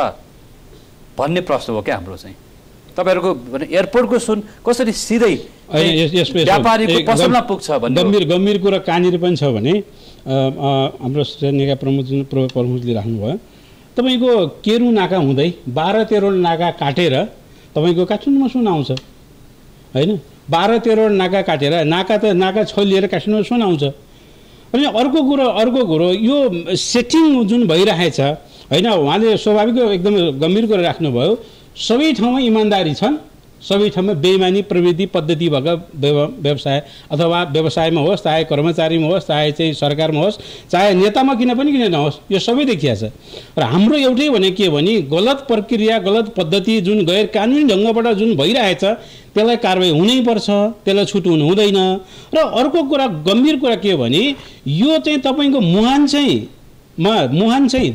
भन्ने प्रश्न हो क्या हाम्रो चाहिँ। तपाईँहरूको भने एयरपोर्टको सुन कसरी सिधै व्यापारीको पसलमा पुग्छ भन्ने गम्भीर कुरा कहाँनिर पनि छ भने हाम्रो निकाय प्रमुखले राख्नुभयो। तपाईँको केरु नाका हुँदै 12-13 नाका काटेर तपाईँको काठमाडौँमा सुन आउँछ होइन। 12-13 नाका काटेर नाका छोलिएर काठमाडौँमा सुन आउँछ। अनि अर्को कुरो यो सेटिङ जुन भइरहेछ होइन, उहाँले स्वाभाविक एकदम गम्भीर कुरा राख्नुभयो। सबै ठाउँमा इमान्दारी छन्, सबै ठाउँमा बेइमानी प्रविधि पद्धति भएको व्यवसाय अथवा व्यवसायमा होस्, चाहे कर्मचारीमा होस्, चाहे चाहिँ सरकारमा होस्, चाहे नेतामा किन नहोस्, यो सबै देखिया छ। र हाम्रो एउटै भने के भने गलत प्रक्रिया गलत पद्धति जुन गैर कानुनी ढङ्गबाट जुन भइरहेछ त्यसलाई कारबाही हुनैपर्छ, त्यसलाई छुट हुनु हुँदैन। र अर्को कुरा गम्भीर कुरा के भने यो चाहिँ तपाईँको मुहान चाहिँ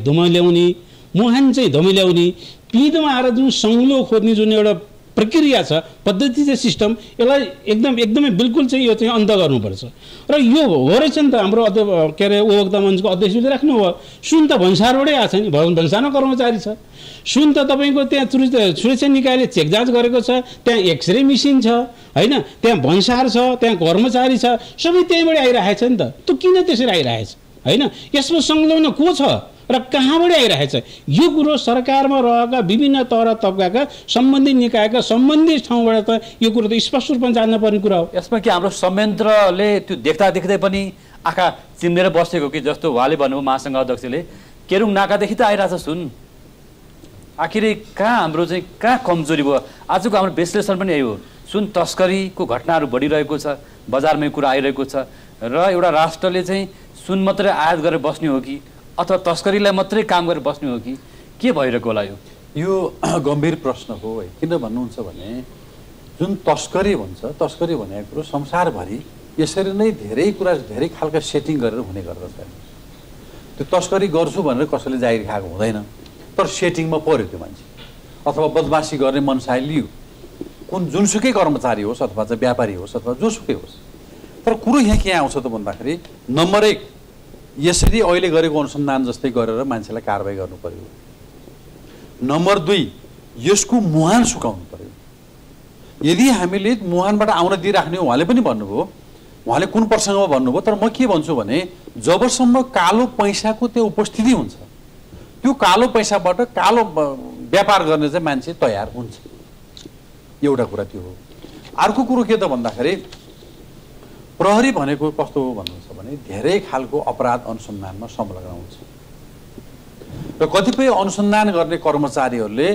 धुम्याउने पिँधमा आएर जुन सङ्लो खोज्ने जुन एउटा प्रक्रिया छ, पद्धति छ, सिस्टम, यसलाई एकदमै बिल्कुल चाहिँ यो चाहिँ अन्त गर्नुपर्छ। र यो हो रहेछ नि त हाम्रो के अरे उपभोक्ता मञ्चको अध्यक्षले राख्नुभयो। सुन त भन्सारबाटै आएको छ नि, भन्सारमा कर्मचारी छ। सुन त तपाईँको त्यहाँ सुरक्षा निकायले चेक जाँच गरेको छ, त्यहाँ एक्सरे मेसिन छ होइन, त्यहाँ भन्सार छ, त्यहाँ कर्मचारी छ, सबै त्यहीँबाट आइरहेछ नि त। त्यो किन त्यसरी आइरहेछ होइन, यसमा संलग्न को छ र कहाँबाट आइरहेछ? यो कुरो सरकारमा रहेका विभिन्न तह तबकाका सम्बन्धित निकायका सम्बन्धित ठाउँबाट त यो कुरो त स्पष्ट रूपमा जान्न पर्ने कुरा हो। यसमा कि हाम्रो संयन्त्रले त्यो देख्दै पनि आँखा चिम्लेर बसेको कि जस्तो उहाँले भन्नुभयो महासङ्घ अध्यक्षले केरुङ नाकादेखि त आइरहेछ सुन। आखिर कहाँ हाम्रो चाहिँ कहाँ कमजोरी भयो? आजको हाम्रो विश्लेषण पनि यही हो। सुन तस्करीको घटनाहरू बढिरहेको छ, बजारमै कुरा आइरहेको छ र एउटा राष्ट्रले चाहिँ सुन मात्रै आयात गरेर बस्ने हो कि अथवा तस्करीलाई मात्रै काम गरेर बस्ने हो कि के भइरहेको होला? यो गम्भीर प्रश्न हो है। किन भन्नुहुन्छ भने जुन तस्करी भन्छ, तस्करी भनेको कुरो संसारभरि यसरी नै धेरै कुरा धेरै खालका सेटिङ गरेर हुने गर्दछ। त्यो तस्करी गर्छु भनेर कसैले जागिर खाएको हुँदैन, तर सेटिङमा पर्यो त्यो मान्छे अथवा बदमासी गर्ने मनसाय लियो, जुनसुकै कर्मचारी होस् अथवा चाहिँ व्यापारी होस् अथवा जोसुकै होस्। तर कुरो यहाँ के आउँछ त भन्दाखेरि नम्बर 1 यसरी अहिले गरेको अनुसन्धान जस्तै गरेर मान्छेलाई कारबाही गर्नु पर्यो। नम्बर 2 यसको मुहान सुकाउनु पर्यो। यदि हामीले मुहानबाट आउन दिइराख्ने हो, उहाँले पनि भन्नुभयो, उहाँले कुन प्रसङ्गमा भन्नुभयो, तर म के भन्छु भने जबसम्म कालो पैसाको त्यो उपस्थिति हुन्छ, त्यो कालो पैसाबाट कालो व्यापार गर्ने चाहिँ मान्छे तयार हुन्छ। एउटा कुरा त्यो हो। अर्को कुरो के त भन्दाखेरि प्रहरी भनेको कस्तो हो भन्नुहुन्छ भने धेरै खालको अपराध अनुसन्धानमा संलग्न हुन्छ। र कतिपय अनुसन्धान गर्ने कर्मचारीहरूले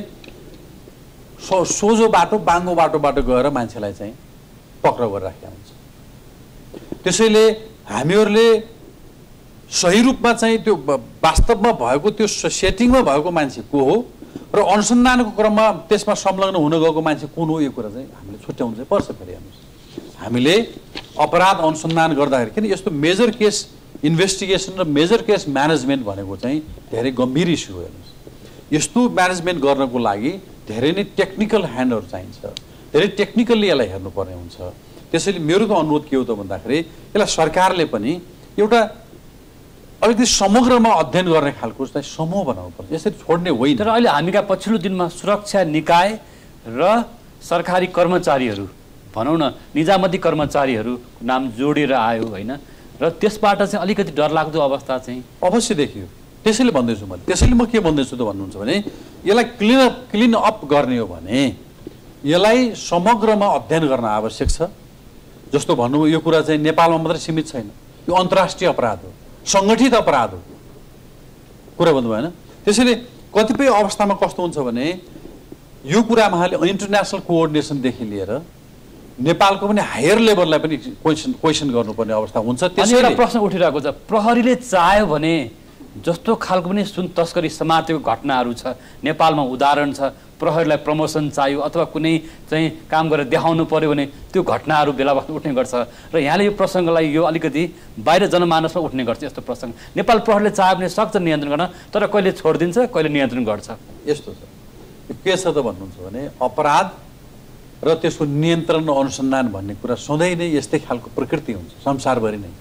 सोझो बाटो बाङ्गो बाटोबाट गएर मान्छेलाई चाहिँ पक्राउ गरिराखेका हुन्छ। त्यसैले हामीहरूले सही रूपमा चाहिँ त्यो वास्तवमा भएको त्यो सेटिङमा भएको मान्छे को हो र अनुसन्धानको क्रममा त्यसमा संलग्न हुन गएको मान्छे कुन हो, यो कुरा चाहिँ हामीले छुट्याउनु चाहिँ पर्छ। फेरि हेर्नुहोस्, हामीले अपराध अनुसन्धान गर्दाखेरि किन यस्तो मेजर केस इन्भेस्टिगेसन र मेजर केस म्यानेजमेन्ट भनेको चाहिँ धेरै गम्भीर इस्यु हो। हेर्नुहोस्, यस्तो म्यानेजमेन्ट गर्नको लागि धेरै नै टेक्निकल ह्यान्डहरू चाहिन्छ, धेरै टेक्निकल्ली यसलाई हेर्नुपर्ने हुन्छ। त्यसैले मेरो त अनुरोध के हो त भन्दाखेरि यसलाई सरकारले पनि एउटा अलिकति समग्रमा अध्ययन गर्ने खालको चाहिँ समूह बनाउनु पर्छ, यसरी छोड्ने होइन। तर अहिले हामीका पछिल्लो दिनमा सुरक्षा निकाय र सरकारी कर्मचारीहरू भनौँ न निजामती कर्मचारीहरू नाम जोडेर आयो होइन, र त्यसबाट चाहिँ अलिकति डरलाग्दो अवस्था चाहिँ अवश्य देखियो। त्यसैले भन्दैछु मैले, त्यसैले म के भन्दैछु त भन्नुहुन्छ भने यसलाई क्लिन अप गर्ने हो भने यसलाई समग्रमा अध्ययन गर्न आवश्यक छ। जस्तो भन्नु यो कुरा चाहिँ नेपालमा मात्रै सीमित छैन, यो अन्तर्राष्ट्रिय अपराध हो, सङ्गठित अपराध हो, कुरा भन्नु भएन। त्यसैले कतिपय अवस्थामा कस्तो हुन्छ भने यो कुरामा इन्टरनेसनल कोअर्डिनेसनदेखि लिएर नेपालको पनि हायर लेभललाई पनि क्वेसन गर्नुपर्ने अवस्था हुन्छ। त्यसैले प्रश्न उठिरहेको छ, प्रहरीले चाह्यो भने जस्तो खालको पनि सुन तस्करी समातेको घटनाहरू छ नेपालमा, उदाहरण छ, प्रहरीलाई प्रमोसन चाहियो अथवा कुनै चाहिँ काम गरेर देखाउनु पर्यो भने त्यो घटनाहरू बेला बखत उठ्ने गर्छ र यहाँले यो प्रसङ्गलाई यो अलिकति बाहिर जनमानसमा उठ्ने गर्छ। यस्तो प्रसङ्ग नेपाल प्रहरीले चाह्यो भने सक्छ नियन्त्रण गर्न, तर कहिले छोडिदिन्छ कहिले नियन्त्रण गर्छ। यस्तो छ, के छ त भन्नुहुन्छ भने अपराध र त्यसको नियन्त्रण र अनुसन्धान भन्ने कुरा सधैँ नै यस्तै खालको प्रकृति हुन्छ संसारभरि नै।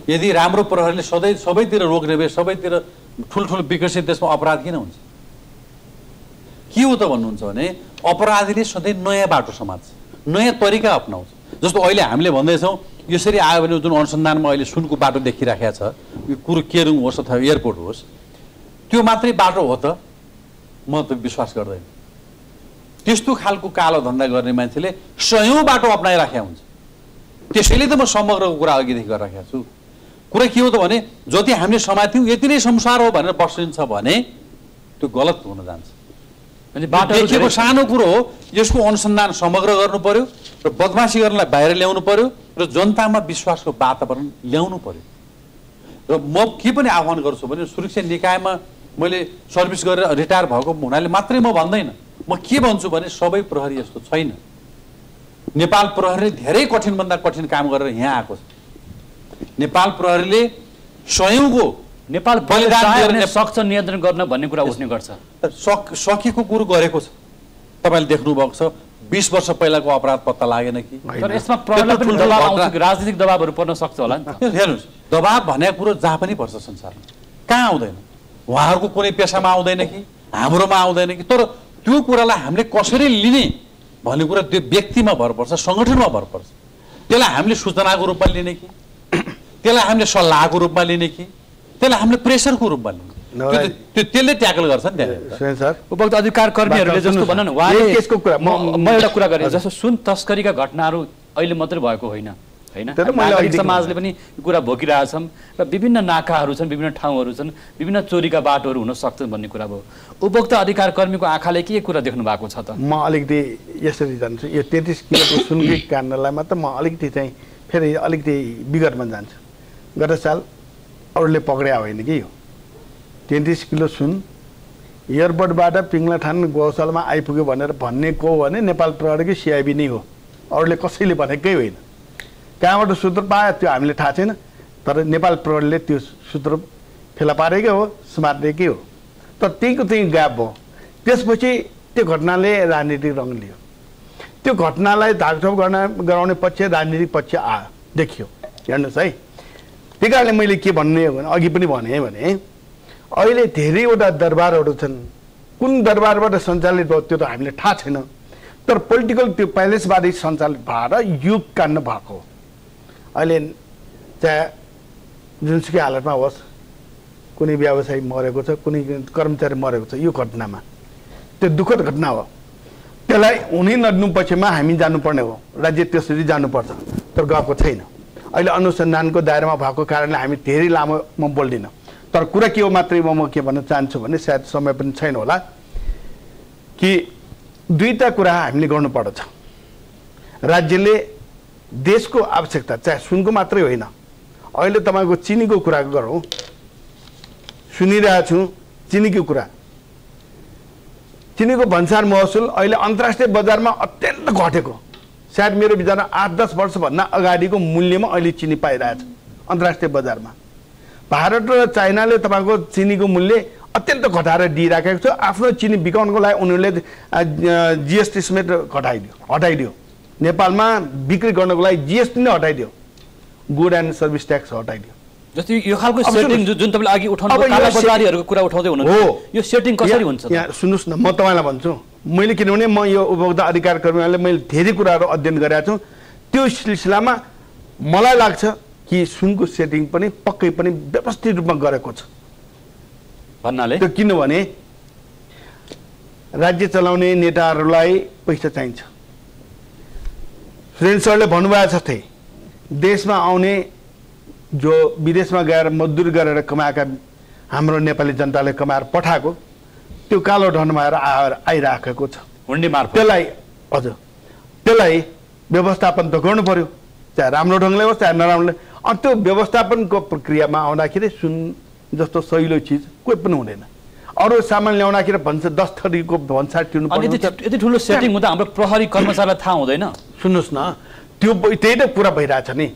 यदि राम्रो प्रहरीले सधैँ सबैतिर रोक्ने भए सबैतिर ठुल्ठुलो विकसित देशमा अपराध किन हुन्छ? के हो त भन्नुहुन्छ भने अपराधीले सधैँ नयाँ बाटो समात्छ, नयाँ तरिका अपनाउँछ। जस्तो अहिले हामीले भन्दैछौँ यसरी आयो भने जुन अनुसन्धानमा अहिले सुनको बाटो देखिराखेको छ, यो कुरो केरुङ होस् अथवा एयरपोर्ट होस्, त्यो मात्रै बाटो हो त म त विश्वास गर्दैन। त्यस्तो खालको कालो धन्दा गर्ने मान्छेले सयौँ बाटो अप्नाइराखेका हुन्छ। त्यसैले त म समग्रको कुरा अघिदेखि गरिराखेको छु। कुरा के हो त भने जति हामीले समात्यौँ यति नै संसार हो भनेर बसिन्छ भने त्यो गलत हुन जान्छ। देखेको सानो कुरो हो, यसको अनुसन्धान समग्र गर्नु पर्यो र बदमासी गर्नलाई बाहिर ल्याउनु पर्यो र जनतामा विश्वासको वातावरण ल्याउनु पर्यो। र म के पनि आह्वान गर्छु भने सुरक्षा निकायमा मैले सर्भिस गरेर रिटायर भएको हुनाले मात्रै म भन्दैन, म के भन्छु भने सबै प्रहरी यस्तो छैन। नेपाल प्रहरीले धेरै कठिनभन्दा कठिन काम गरेर यहाँ आएको छ। नेपाल प्रहरीले सयौँको नेपाल बलिदान सक्छ नियन्त्रण गर्न भन्ने कुरा उठ्ने गर्छ। सकेको कुरो गरेको छ, तपाईँले देख्नुभएको छ। 20 वर्ष पहिलाको अपराध पत्ता लागेन कि? तर यसमा प्रहरीलाई पनि दबाब आउँछ, राजनीतिक दबाबहरू पर्न सक्छ होला नि त। हेर्नुहोस्, दबाब भनेको कुरो जहाँ पनि पर्छ संसारमा, कहाँ आउँदैन? उहाँहरूको कुनै पेसामा आउँदैन कि हाम्रोमा आउँदैन कि? तर त्यो कुरालाई हामीले कसरी लिने भन्ने कुरा त्यो व्यक्तिमा भर पर्छ, सङ्गठनमा भर पर्छ। त्यसलाई हामीले सूचनाको रूपमा लिने कि त्यसलाई हामीले सल्लाहको रूपमा लिने कि त्यसलाई हामीले प्रेसरको रूपमा लिने? त्यसले ट्याकल गर्छ नि त्यहाँ। उपभोक्ता अधिकार कर्मीहरूले जस्तो भन न, उहाँले म एउटा कुरा गरेँ, जस्तो सुन तस्करीका घटनाहरू अहिले मात्रै भएको होइन होइन, नागरिक समाजले पनि यो कुरा भोगिरहेछौँ र विभिन्न नाकाहरू छन्, विभिन्न ठाउँहरू छन्, विभिन्न चोरीका बाटोहरू हुन सक्छन् भन्ने कुरा भयो। उपभोक्ता अधिकार कर्मीको आँखाले के कुरा देख्नु भएको छ त? म अलिकति यसरी जान्छु, यो 33 किलोको सुनकी काण्डलाई मात्र म अलिकति चाहिँ फेरि अलिकति विगतमा जान्छु। गत साल अरूले पक्रिया होइन कि यो 33 किलो सुन एयरपोर्टबाट पिङ्लाठान गौशालामा आइपुग्यो भनेर भन्ने को भने नेपाल प्रहरीकै सिआइबी नै हो, अरूले कसैले भनेकै होइन। कहाँबाट सूत्र पायो त्यो हामीले थाहा छैन, तर नेपाल प्रहरीले त्यो सूत्र फेला पारेकै हो, समातेकै हो। तर त्यहीँको त्यही ग्याप भयो। त्यसपछि त्यो घटनाले राजनीतिक रङ लियो, त्यो घटनालाई धाकछोप गराउने पक्ष राजनीतिक पक्ष आयो, देखियो। हेर्नुहोस् है, त्यही कारणले मैले के भन्ने हो भने अघि पनि भने भने अहिले धेरैवटा दरबारहरू छन्, कुन दरबारबाट सञ्चालित भयो त्यो त हामीले थाहा छैन, तर पोलिटिकल त्यो प्यालेसबाटै सञ्चालित भएर युग काण्ड भएको। अहिले चाहे जुनसुकै हालतमा होस्, कुनै व्यवसायी मरेको छ, कुनै कर्मचारी मरेको छ, यो घटनामा त्यो दुःखद घटना हो। त्यसलाई हुनै नदिनु पक्षमा हामी जानुपर्ने हो, राज्य त्यसरी जानुपर्छ, तर गएको छैन। अहिले अनुसन्धानको दायरामा भएको कारणले हामी धेरै लामो म बोल्दिनँ, तर कुरा के हो मात्रै म के भन्न चाहन्छु भने सायद समय पनि छैन होला कि दुईटा कुरा हामीले गर्नुपर्दछ। राज्यले देशको आवश्यकता चाहे सुनको मात्रै होइन, अहिले तपाईँको चिनीको कुरा गरौँ, सुनिरहेको छु चिनीको कुरा। चिनीको भन्सार महसुल अहिले अन्तर्राष्ट्रिय बजारमा अत्यन्त घटेको, सायद मेरो विचारमा 8-10 वर्षभन्दा अगाडिको मूल्यमा अहिले चिनी पाइरहेछ अन्तर्राष्ट्रिय बजारमा। भारत र चाइनाले तपाईँको चिनीको मूल्य अत्यन्त घटाएर दिइराखेको छ। आफ्नो चिनी बिकाउनको लागि उनीहरूले जिएसटी समेत हटाइदियो। नेपालमा बिक्री गर्नको लागि जिएसटी नै हटाइदियो, गुड एन्ड सर्भिस ट्याक्स हटाइदियो। जस्तै यो खालको सेटिङ जुन तपाईँले अघि उठाउनु काला बजारीहरूको कुरा उठाउँदै हुनुहुन्छ, यो सेटिङ कसरी हुन्छ? यहाँ सुन्नुहोस् न, म तपाईँलाई भन्छु, मैले किनभने म यो उपभोक्ता अधिकार कर्मीहरूले मैले धेरै कुराहरू अध्ययन गरेको छु। त्यो सिलसिलामा मलाई लाग्छ कि सुनको सेटिङ पनि पक्कै पनि व्यवस्थित रूपमा गरेको छ भन्नाले त्यो, किनभने राज्य चलाउने नेताहरूलाई पैसा चाहिन्छ। सुरेन सरले भन्नुभएको जस्तै देशमा आउने जो विदेशमा गएर मजदुरी गरेर कमाएका हाम्रो नेपाली जनताले कमाएर पठाएको त्यो कालो धनमा आइराखेको छ हुन्डी मार्फत। त्यसलाई हजुर त्यसलाई व्यवस्थापन त गर्नु पर्यो, चाहे राम्रो ढङ्गले होस् चाहे नराम्रोले। अनि त्यो व्यवस्थापनको प्रक्रियामा आउँदाखेरि सुन जस्तो सहिलो चिज कोही पनि हुँदैन। अरू सामान ल्याउँदाखेरि भन्छ 10 थरीको भन्सार तिर्नु पर्छ। यति ठुलो सेटिङ हुँदा हाम्रो प्रहरी कर्मचारीलाई थाहा हुँदैन? सुन्नुहोस् न, त्यो त्यही त कुरा भइरहेछ नि।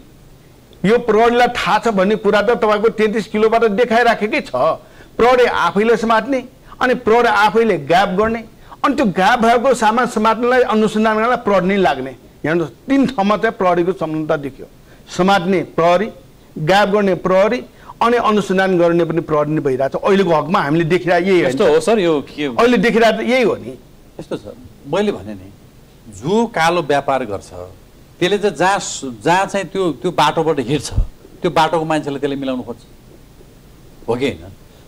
यो प्रहरीलाई थाहा छ भन्ने कुरा त तपाईँको 33 किलोबाट देखाइराखेकै छ। प्रहरी आफैले समात्ने अनि प्रहरी आफैले गाप गर्ने, अनि त्यो गाप भएको सामान समात्नलाई अनुसन्धान गर्नलाई प्रहरी नै लाग्ने। हेर्नुहोस् 3 ठाउँमा चाहिँ प्रहरीको संलग्नता देखियो, समात्ने प्रहरी, गाप गर्ने प्रहरी अनि अनुसन्धान गर्ने पनि प्रहरी नै भइरहेछ। अहिलेको हकमा हामीले देखिरहेको यही हो सर। यो अहिले देखिरहेको यही हो नि। यस्तो छ, मैले भने नि जो कालो व्यापार गर्छ त्यसले चाहिँ जहाँ चाहिँ त्यो बाटोबाट हिँड्छ त्यो बाटोको मान्छेले त्यसले मिलाउनु खोज्छ, हो कि होइन?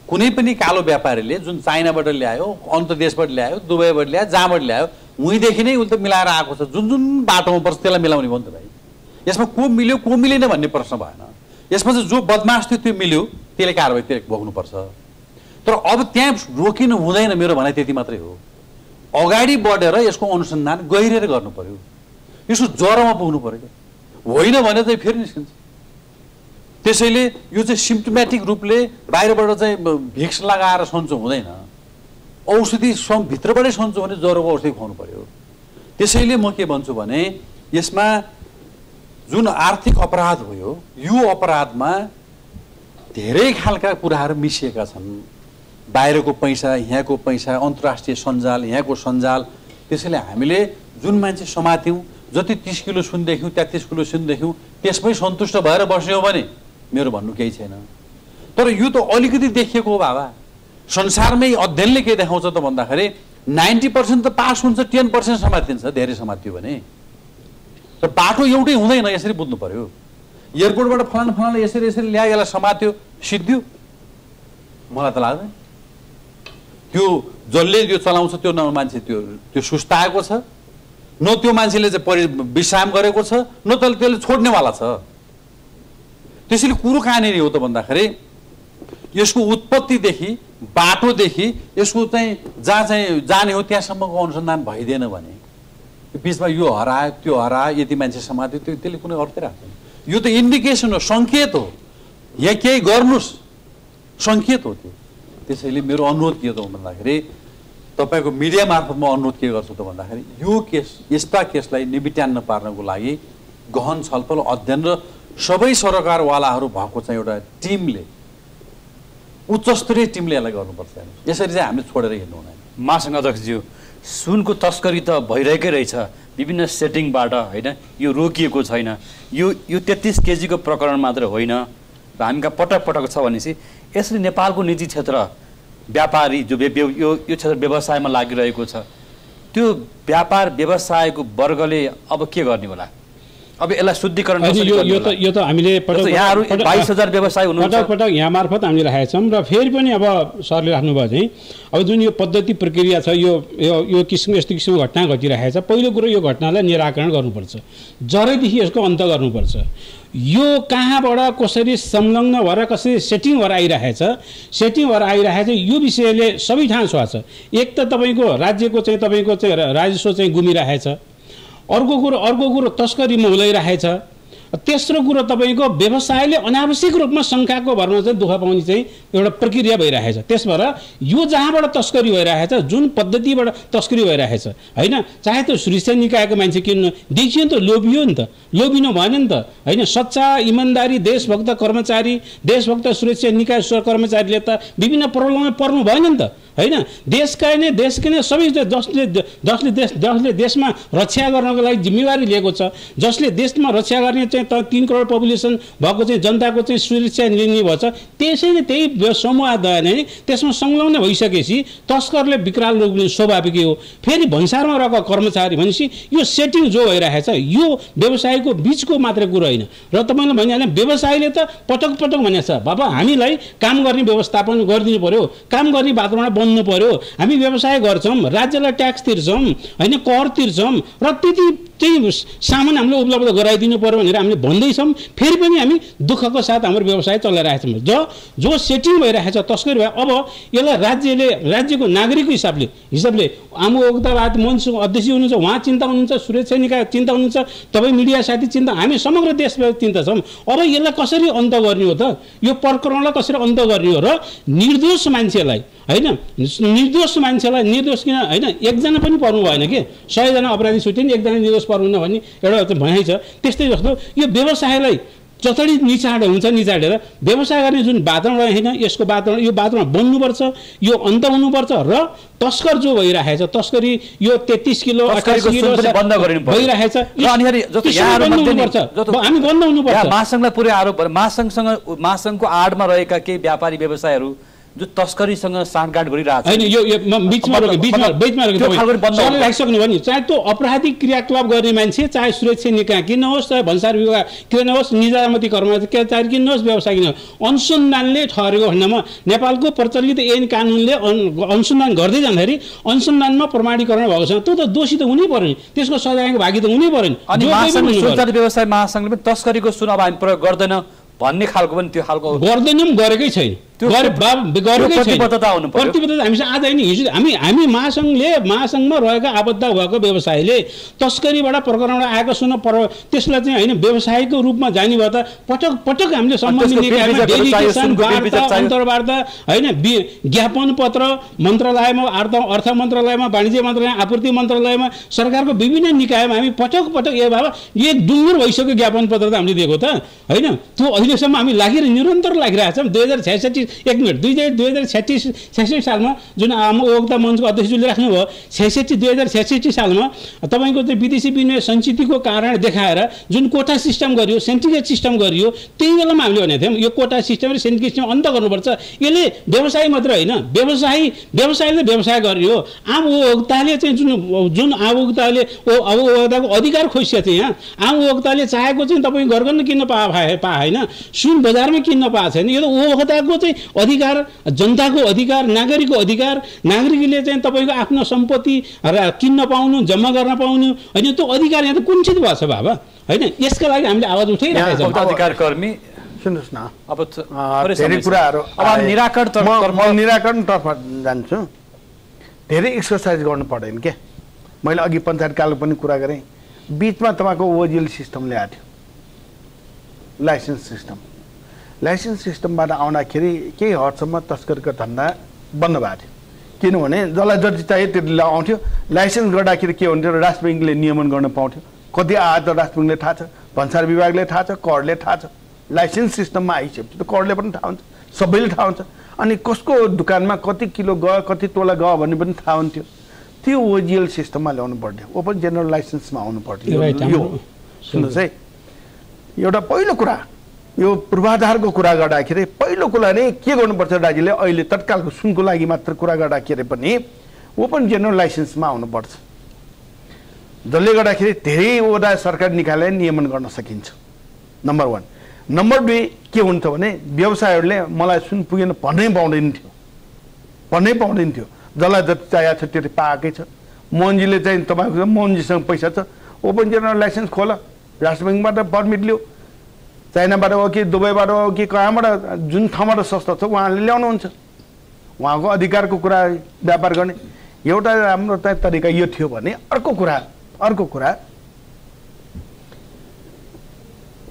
कुनै पनि कालो व्यापारीले जुन चाइनाबाट ल्यायो, अन्त देशबाट ल्यायो, दुबईबाट ल्यायो, जहाँबाट ल्यायो, उहीँदेखि नै उसले मिलाएर आएको छ। जुन जुन बाटोमा पर्छ त्यसलाई मिलाउने भयो नि त भाइ। यसमा को मिल्यो को मिलेन भन्ने प्रश्न भएन। यसमा चाहिँ जो बदमास थियो त्यो मिल्यो, त्यसले कारबाही त्यो भोग्नुपर्छ। तर अब त्यहाँ रोकिनु हुँदैन, मेरो भनाइ त्यति मात्रै हो। अगाडि बढेर यसको अनुसन्धान गहिरेर गर्नु पर्यो, यसको जरोमा पुग्नु पर्यो, होइन भने चाहिँ फेरि निस्किन्छ। त्यसैले यो चाहिँ सिम्टोमेटिक रूपले बाहिरबाट चाहिँ भिक्स लगाएर सन्चो हुँदैन, औषधि भित्रबाटै सन्चो भने ज्वरोको औषधि खुवाउनु पर्यो। त्यसैले म के भन्छु भने यसमा जुन आर्थिक अपराध भयो, यो अपराधमा धेरै खालका कुराहरू मिसिएका छन्। बाहिरको पैसा, यहाँको पैसा, अन्तर्राष्ट्रिय सञ्जाल, यहाँको सञ्जाल। त्यसैले हामीले जुन मान्छे समात्यौँ, जति 30 किलो सुन देख्यौँ, 33 किलो सुन देख्यौँ, त्यसमै सन्तुष्ट भएर बस्यौँ भने मेरो भन्नु केही छैन। तर यो त अलिकति देखिएको हो बाबा। संसारमै अध्ययनले के देखाउँछ त भन्दाखेरि 90% त पास हुन्छ, 10% समातिन्छ, धेरै समातियो भने। तर बाटो एउटै हुँदैन, यसरी बुझ्नु पर्यो। एयरपोर्टबाट फलाना यसरी ल्यायो, यसलाई समात्यो, सिद्धियो, मलाई त लाग्दैन। त्यो जसले यो चलाउँछ त्यो न मान्छे त्यो सुस्ताएको छ, न त्यो मान्छेले चाहिँ विश्राम गरेको छ, न त्यसले छोड्नेवाला छ। त्यसैले कुरो कहाँनिर हो त भन्दाखेरि यसको उत्पत्तिदेखि, बाटोदेखि यसको चाहिँ जहाँ चाहिँ जाने हो त्यहाँसम्मको अनुसन्धान भइदिएन भने बिचमा यो हरायो त्यो हरायो, यति मान्छे समात्यो, त्यसले कुनै अर्थै राख्दैन। यो त इन्डिकेसन हो, सङ्केत हो, यहाँ केही गर्नुहोस्, सङ्केत हो त्यो। त्यसैले मेरो अनुरोध के हो त भन्दाखेरि तपाईँको मिडिया मार्फत म अनुरोध के गर्छु त भन्दाखेरि यो केस, यस्ता केसलाई निबिट्यान्न पार्नको लागि गहन छलफल, अध्ययन र सबै सरकारवालाहरू भएको चाहिँ एउटा टिमले, उच्च स्तरीय टिमले यसलाई गर्नुपर्छ। यसरी चाहिँ हामीले छोडेर हिँड्नु हुँदैन। महासङ्घ अध्यक्षज्यू, सुनको तस्करी त भइरहेकै रहेछ विभिन्न सेटिङबाट, होइन? यो रोकिएको छैन। यो 33 केजीको प्रकरण मात्र होइन, हामीका पटक पटक छ भनेपछि यसरी नेपालको निजी क्षेत्र व्यापारी जो यो क्षेत्र व्यवसायमा लागिरहेको छ, त्यो व्यापार व्यवसायको वर्गले अब के गर्ने होला? अब यसलाई शुद्धिकरण यो त हामीले यहाँहरू 22,000 व्यवसाय हुनुहुन्छ पटक यहाँ मार्फत हामीले राखेका छौँ र फेरि पनि अब सरले राख्नुभयो चाहिँ अब जुन यो पद्धति प्रक्रिया छ यो किसिम यस्तो किसिमको घटना घटिरहेको छ पहिलो कुरो यो घटनालाई निराकरण गर्नुपर्छ जरैदेखि यसको अन्त गर्नुपर्छ यो कहाँबाट कसरी संलग्न भएर कसरी सेटिङ भएर आइरहेछ यो विषयले सबै ठाउँ छुवा छ एक त तपाईँको राज्यको चाहिँ राजस्व चाहिँ गुमिरहेछ अर्को कुरो तस्करीमा हुँदैरहेछ तेस्रो कुरो तपाईँको व्यवसायले अनावश्यक रूपमा शङ्काको भरमा चाहिँ दुःख पाउने चाहिँ एउटा प्रक्रिया भइरहेछ त्यसबाट यो जहाँबाट तस्करी भइरहेछ जुन पद्धतिबाट तस्करी भइरहेछ होइन चाहे त सुरक्षा निकायको मान्छे किन्नु देखियो नि त लोभियो नि त लोभिनु भएन नि त होइन सच्चा इमान्दारी देशभक्त कर्मचारी देशभक्त सुरक्षा निकाय कर्मचारीले त विभिन्न प्रब्लममा पर्नु भएन नि त होइन देशका नै सबै जसले देशमा रक्षा गर्नको लागि जिम्मेवारी लिएको छ जसले देशमा रक्षा गर्ने चाहिँ 3 करोड पपुलेसन भएको चाहिँ जनताको चाहिँ सुरक्षा लिने भएछ त्यसैले त्यही समूह नै त्यसमा संलग्न भइसकेपछि तस्करले विकराल रोक्ने स्वाभाविकै हो फेरि भन्सारमा रहेको कर्मचारी भनेपछि यो सेटिङ जो भइरहेछ यो व्यवसायको बिचको मात्रै कुरो होइन र तपाईँले भनिहाल्नु व्यवसायले त पटक भनेको छ बाबा हामीलाई काम गर्ने व्यवस्थापन गरिदिनु पर्यो काम गर्ने वातावरण बन्नु पर्यो हामी व्यवसाय गर्छौँ राज्यलाई ट्याक्स तिर्छौँ होइन कर तिर्छौँ र त्यति चाहिँ सामान हामीले उपलब्ध गराइदिनु पर्यो भनेर हामीले भन्दैछौँ फेरि पनि हामी दुःखको साथ हाम्रो व्यवसाय चलाइरहेको छौँ जो सेटिङ भइरहेको छ तस्करी भयो अब यसलाई राज्यको नागरिकको हिसाबले आमोक्तावाद मञ्चको अध्यक्ष हुनुहुन्छ उहाँ चिन्ता हुनुहुन्छ सुरक्षा निकाय चिन्ता हुनुहुन्छ तपाईँ मिडिया साथी चिन्ता हामी समग्र देशव्यापी चिन्ता छौँ अब यसलाई कसरी अन्त गर्ने हो त यो प्रकरणलाई कसरी अन्त गर्ने हो र निर्दोष मान्छेलाई होइन निर्दोष किन होइन एकजना पनि पर्नु भएन कि 100 जना अपराधी छुट्यो नि एकजना निर्दोष पर्नु भन्ने एउटा भनाइ छ त्यस्तै जस्तो यो व्यवसायलाई जसरी निचाडेर व्यवसाय गर्ने जुन वातावरण होइन यसको वातावरण यो वातावरण बन्नुपर्छ यो अन्त हुनुपर्छ र तस्कर जो भइरहेछ तस्करी यो 33 किलो 88 किलो बन्द गरिनु भइरहेछ हामी बन्द हुनुपर्छ महासंघलाई पुरै आरोप महासंघको आडमा रहेका केही व्यापारी व्यवसायहरू जो तस्करीसँग साँठगाँठ गरिरहेको होइन यो बिचमा राखिसक्नु भने चाहे त्यो अपराधिक क्रियाकलाप गर्ने मान्छे चाहे सुरक्षा निकाय किन होस् चाहे भन्सार विभाग किन होस् निजामती कर्मचारी किन होस् व्यवसाय किन अनुसन्धानले ठहरेको खण्डमा नेपालको प्रचलित ऐन कानुनले अनुसन्धान गर्दै जाँदाखेरि अनुसन्धानमा प्रमाणीकरण भएको छ त्यो त दोषी त हुनै पर्यो नि त्यसको सजायको भागी त हुनै पर्यो नि अनि व्यवसाय महासंघले पनि तस्करीको सुन अब हामी प्रयोग गर्दैन भन्ने खालको पनि त्यो खालको गर्दैनौँ गरेकै छैन प्रतिबद्धता हामीसँग आज होइन हिजो हामी महासंघमा रहेका आबद्ध भएको व्यवसायले तस्करीबाट प्रकरणबाट आएको सुन त्यसलाई चाहिँ होइन व्यवसायको रूपमा जाने भए त पटक हामीले सम्बन्धित अन्तर्वार्ता होइन ज्ञापन पत्र मन्त्रालयमा अर्थ मन्त्रालयमा वाणिज्य मन्त्रालय आपूर्ति मन्त्रालयमा सरकारको विभिन्न निकायमा हामी पटक ए बाबा एक डुङ्गुर भइसक्यो ज्ञापन पत्र त हामीले दिएको त होइन त्यो अहिलेसम्म हामी निरन्तर लागिरहेको छौँ 2066 एक मिनट 2066 सालमा जुन उपभोक्ता मञ्चको अध्यक्षले राख्नुभयो 2066 सालमा तपाईँको चाहिँ विदेशी विनिमय सञ्चितको कारण देखाएर जुन कोटा सिस्टम गरियो सेन्ट्रिगेट सिस्टम गरियो त्यही बेलामा हामीले भनेको थियौँ यो कोटा सिस्टम र सेन्ट्रिगेट सिस्टम अन्त गर्नुपर्छ यसले व्यवसाय मात्र होइन व्यवसायले व्यवसाय गरियो आम उपभोक्ताले चाहिँ जुन आम उपभोक्ताको अधिकार खोजिएको थियो यहाँ आम उपभोक्ताले चाहेको चाहिँ तपाईँ घर किन्न होइन सुन बजारमा किन्न पाएको छैन यो त उपभोक्ताको चाहिँ अधिकार जनताको अधिकार नागरिकको अधिकार नागरिकले चाहिँ तपाईँको आफ्नो सम्पत्ति किन्न पाउनु जम्मा गर्न पाउनु होइन त्यो अधिकार यहाँ त कुण्ठित भएको छ बाबा होइन यसका लागि हामीले आवाज उठाइरहेका छौँ अधिकार कर्मी सुन्नुहोस् न अब धेरै कुराहरू निराकरणतर्फ जान्छु धेरै एक्सर्साइज गर्नु पर्दैन के मैले अघि पञ्चायत कालको पनि कुरा गरेँ बिचमा तपाईँको ओजिएल सिस्टम ल्याएको थियो लाइसेन्स सिस्टमबाट आउँदाखेरि केही हदसम्म तस्करको धन्दा बन्द भएको थियो किनभने जसलाई जति चाहियो त्यतिले आउँथ्यो लाइसेन्स गर्दाखेरि के हुन्थ्यो राष्ट्र ब्याङ्कले नियमन गर्न पाउँथ्यो कति आयो त राष्ट्र ब्याङ्कले थाहा छ भन्सार विभागले थाहा छ करले थाहा छ लाइसेन्स सिस्टममा आइसकेपछि त करले पनि थाहा हुन्छ सबैले थाहा हुन्छ अनि कसको दोकानमा कति किलो गयो कति तोला गयो भन्ने पनि थाहा हुन्थ्यो त्यो ओजिएल सिस्टममा ल्याउनु पर्थ्यो ओपन जेनरल लाइसेन्समा आउनु पर्थ्यो यो सुन्नुहोस् है एउटा पहिलो कुरा यो पूर्वाधारको कुरा गर्दाखेरि पहिलो कुरा नै के गर्नुपर्छ राज्यले अहिले तत्कालको सुनको लागि मात्र कुरा गर्दाखेरि पनि ओपन जेनरल लाइसेन्समा आउनुपर्छ जसले गर्दाखेरि धेरैवटा सरकारी निकायलाई नियमन गर्न सकिन्छ, नम्बर 1। नम्बर 2 के हुन्छ भने व्यवसायहरूले मलाई सुन पुगेन भन्नै पाउँदैन थियो, जसलाई जति चाहिएको छ त्यति पाएकै छ। मोहनजीले चाहिँ तपाईँको मोहनजीसँग पैसा छ, ओपन जेनरल लाइसेन्स खोल, राष्ट्र ब्याङ्कबाट पर्मिट लियो, चाइनाबाट हो कि दुबईबाट हो कि कहाँबाट जुन ठाउँबाट सस्तो छ उहाँले ल्याउनुहुन्छ, उहाँको अधिकारको कुरा व्यापार गर्ने। एउटा राम्रो तरिका यो थियो भने अर्को कुरा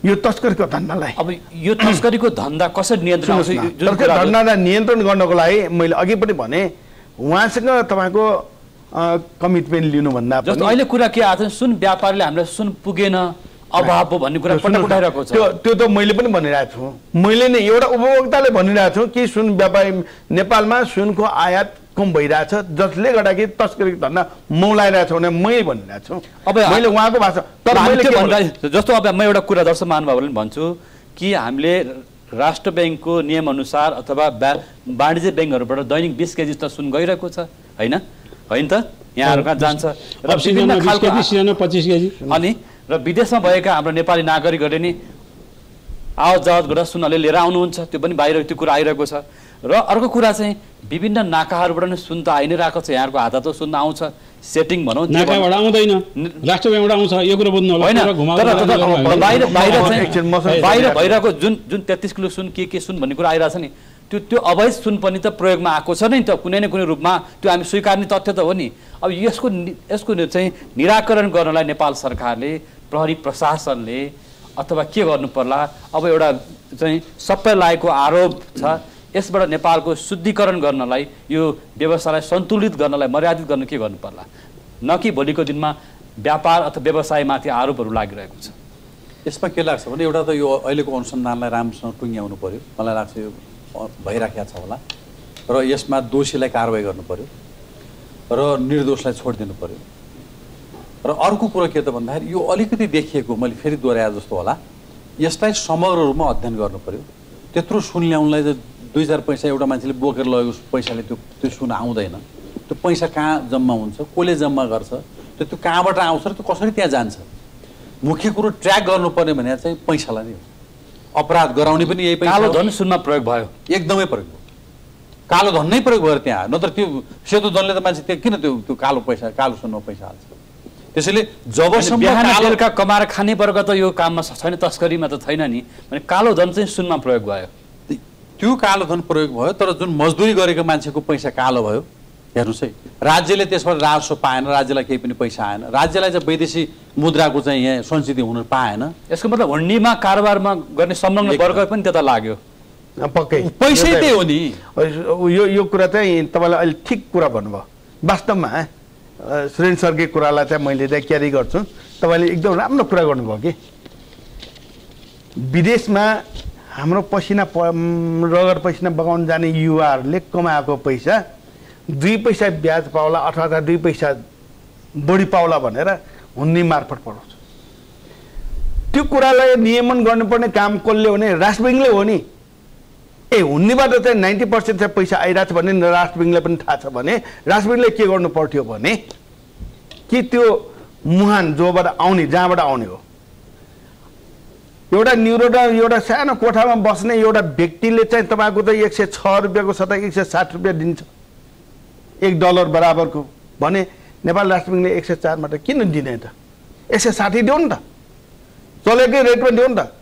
यो तस्करीको धन्दालाई, अब यो तस्करीको धन्दा कसरी नियन्त्रण आउँछ? धन्दालाई नियन्त्रण गर्नको लागि मैले अघि पनि भने उहाँसँग तपाईँको कमिटमेन्ट लिनुभन्दा जस्तो अहिले कुरा के आएको छ, सुन व्यापारीले हामीलाई सुन पुगेन अभाव हो भन्ने कुरा पटक उठाइरहेको छ। त्यो त मैले पनि भनिरहेको छु, मैले नै एउटा उपभोक्ताले भनिरहेको छु कि सुन व्यापारी नेपालमा सुनको आयात कम भइरहेछ, जसले गर्दाखेरि तस्करीको धन्दा मौलाइरहेछ भने मै भनिरहेको छु। अब मैले उहाँको भाषा तर मैले के भन्दा जस्तो अब म एउटा कुरा दर्शक महानुभावहरूले भन्छु कि हामीले राष्ट्र ब्याङ्कको नियम अनुसार अथवा वाणिज्य ब्याङ्कहरूबाट दैनिक 20 केजी त सुन गइरहेको छ, होइन त? यहाँहरू कहाँ जान्छ र विभिन्न खालको 25 केजी अनि र विदेशमा भएका हाम्रो नेपाली नागरिकहरूले नि आवत जावत गरेर सुनले लिएर आउनुहुन्छ, त्यो पनि बाहिर त्यो कुरा आइरहेको छ। र अर्को कुरा चाहिँ विभिन्न नाकाहरूबाट नै सुन त आइ नै रहेको छ, यहाँको हातमा सुन आउँछ, सेटिङ भनौँ, नाकाबाट आउँदैन, राष्ट्र ब्याङ्कबाट आउँछ, यो कुरा बुझ्नु होला। बाहिर भइरहेको जुन 33 किलो सुन के सुन भन्ने कुरा आइरहेछ नि, त्यो अवैध सुन पनि त प्रयोगमा आएको छ नि त, कुनै न कुनै रूपमा, त्यो हामी स्वीकार्ने तथ्य त हो नि। अब यसको चाहिँ निराकरण गर्नलाई नेपाल सरकारले, प्रहरी प्रशासनले अथवा के गर्नु पर्ला? अब एउटा चाहिँ सबै लागेको आरोप छ, यसबाट नेपालको शुद्धिकरण गर्नलाई, यो व्यवसायलाई सन्तुलित गर्नलाई, मर्यादित गर्न के गर्नु पर्ला? न कि भोलिको दिनमा व्यापार अथवा व्यवसायमाथि आरोपहरू लागिरहेको छ। यसमा के लाग्छ भने एउटा त यो अहिलेको अनुसन्धानलाई राम्रोसँग टुङ्ग्याउनु पर्यो, मलाई लाग्छ यो भइराखेको छ होला, र यसमा दोषीलाई कारवाही गर्नु पर्यो र निर्दोषलाई छोडिदिनु पर्यो। र अर्को कुरो के त भन्दाखेरि यो अलिकति देखिएको, मैले फेरि दोहोऱ्याए जस्तो होला, यसलाई समग्र रूपमा अध्ययन गर्नु पर्यो। त्यत्रो सुन ल्याउनलाई त 2-4 पैसा एउटा मान्छेले बोकेर लगेको पैसाले त्यो सुन आउँदैन। त्यो पैसा कहाँ जम्मा हुन्छ, कसले जम्मा गर्छ, त्यो कहाँबाट आउँछ र त्यो कसरी त्यहाँ जान्छ? मुख्य कुरो ट्र्याक गर्नुपर्ने भने चाहिँ पैसालाई नै हो। अपराध गराउने पनि यही पैसा। कालो धन सुनमा प्रयोग भयो, एकदमै प्रयोग भयो, कालो धन नै प्रयोग भयो त्यहाँ, नत्र त्यो सेतो धनले त मान्छे त्यहाँ किन त्यो कालो पैसा, कालो सुनमा पैसा हाल्छ? त्यसैले जबसम्म बेलुका कमाएर खाने वर्ग त यो काममा छैन, तस्करीमा त छैन नि, भने कालो धन चाहिँ सुनमा प्रयोग भयो। त्यो कालो धन प्रयोग भयो, तर जुन मजदुरी गरेको मान्छेको पैसा कालो भयो। हेर्नुहोस् है, राज्यले त्यसबाट राजस्व पाएन, राज्यलाई केही पनि पैसा आएन, राज्यलाई चाहिँ वैदेशी मुद्राको चाहिँ यहाँ सञ्चित हुन पाएन। यसको मतलब हुन्डीमा कारोबारमा गर्ने संलग्न वर्ग पनि त्यता लाग्यो, पक्कै पैसै त्यही हो नि। यो कुरा चाहिँ तपाईँले अहिले ठिक कुरा भन्नुभयो। वास्तवमा सुरेन सरकै कुरालाई चाहिँ मैले चाहिँ क्यारी गर्छु, तपाईँले एकदम राम्रो कुरा गर्नुभयो कि विदेशमा हाम्रो पसिना रगत पसिना बगाउन जाने युवाहरूले कमाएको पैसा 2 पैसा ब्याज पाउला अथवा 2 पैसा बढी पाउला भनेर हुन्डी मार्फत पठाउँछ। त्यो कुरालाई नियमन गर्नुपर्ने काम कसले हो भने राष्ट्र ब्याङ्कले हो नि। हुन्डीबाट चाहिँ 90% चाहिँ पैसा आइरहेछ भने राष्ट्र ब्याङ्कलाई पनि थाहा छ भने राष्ट्र ब्याङ्कले के गर्नु पर्थ्यो भने कि त्यो मुहान जोबाट आउने, जहाँबाट आउने हो, एउटा न्युरोडा एउटा सानो कोठामा बस्ने एउटा व्यक्तिले चाहिँ तपाईँको त 106 रुपियाँको सट्टा 160 रुपियाँ दिन्छ, $1 बराबरको भने नेपाल राष्ट्र ब्याङ्कले 104 बाट किन दिने त? 160 दिउँ नि त, चलेकै रेटमा दिउँ नि त।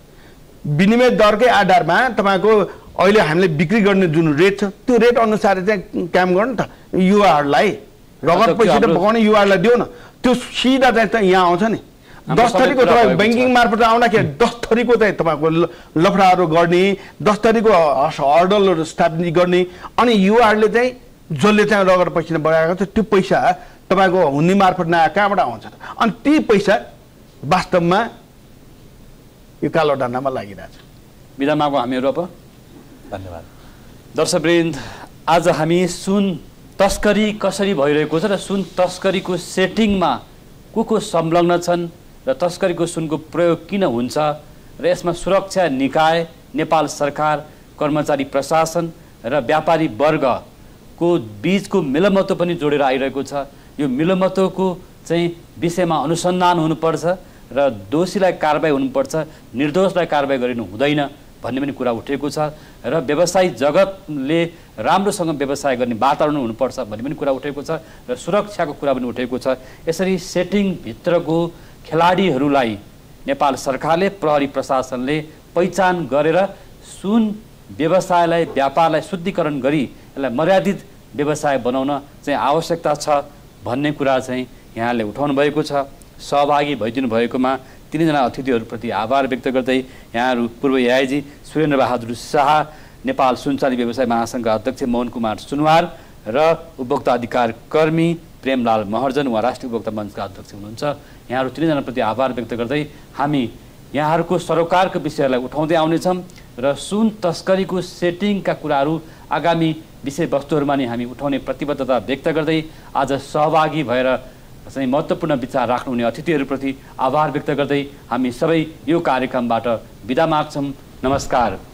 विनिमय दरकै आधारमा तपाईँको अहिले हामीले बिक्री गर्ने जुन रेट छ त्यो रेट अनुसार चाहिँ काम गर्नु त। युवाहरूलाई रगत पैसा पकाउने युवाहरूलाई दिउँ न, त्यो सिधा चाहिँ त यहाँ आउँछ नि। 10 थरीको तपाईँ ब्याङ्किङ मार्फत आउँदाखेरि 10 थरीको चाहिँ तपाईँको लफडाहरू गर्ने, 10 थरीको हर्डलहरू स्थापित गर्ने, अनि युवाहरूले चाहिँ जसले चाहिँ रगत पैसा बढाएको छ त्यो पैसा तपाईँको हुन्डी मार्फत नआए कहाँबाट आउँछ त? अनि ती पैसा वास्तवमा यो कालो धन्दामा लागिरहेछ। बिदा मागौँ हामीहरू अब। धन्यवाद दर्शकवृन्द, आज हामी सुन तस्करी कसरी भइरहेको छ र सुन तस्करीको सेटिङमा को संलग्न छन् र तस्करीको सुनको प्रयोग किन हुन्छ र यसमा सुरक्षा निकाय, नेपाल सरकार, कर्मचारी प्रशासन र व्यापारी वर्गको बीचको मिलमत्व पनि जोडेर आइरहेको छ। यो मिलमत्वको चाहिँ विषयमा अनुसन्धान हुनुपर्छ र दोषीलाई कारबाही हुनुपर्छ, निर्दोषलाई कारबाही गरिनु हुँदैन भन्ने पनि कुरा उठेको छ र व्यवसायी जगतले राम्रोसँग व्यवसाय गर्ने वातावरण हुनुपर्छ भन्ने पनि कुरा उठेको छ र सुरक्षाको कुरा पनि उठेको छ। यसरी सेटिङभित्रको खेलाडीहरूलाई नेपाल सरकारले, प्रहरी प्रशासनले पहिचान गरेर सुन व्यवसायलाई, व्यापारलाई शुद्धिकरण गरी यसलाई मर्यादित व्यवसाय बनाउन चाहिँ आवश्यकता छ भन्ने कुरा चाहिँ यहाँले उठाउनु भएको छ। सहभागी भइदिनु भएकोमा तीनजना अतिथिहरूप्रति आभार व्यक्त गर्दै यहाँहरू पूर्व एआइजी सुरेन्द्र बहादुर शाह, नेपाल सुनचाँदी व्यवसाय महासङ्घका अध्यक्ष मोहन कुमार सुनवार र उपभोक्ता अधिकार कर्मी प्रेमलाल महर्जन, उहाँ राष्ट्रिय उपभोक्ता मञ्चका अध्यक्ष हुनुहुन्छ। यहाँहरू तीनजनाप्रति आभार व्यक्त गर्दै हामी यहाँहरूको सरोकारको विषयलाई उठाउँदै आउनेछौँ र सुन तस्करीको सेटिङका कुराहरू आगामी विषयवस्तुहरूमा नि हामी उठाउने प्रतिबद्धता व्यक्त गर्दै आज सहभागी भएर चाहिँ महत्त्वपूर्ण विचार राख्नुहुने अतिथिहरूप्रति आभार व्यक्त गर्दै हामी सबै यो कार्यक्रमबाट बिदा माग्छौँ। नमस्कार।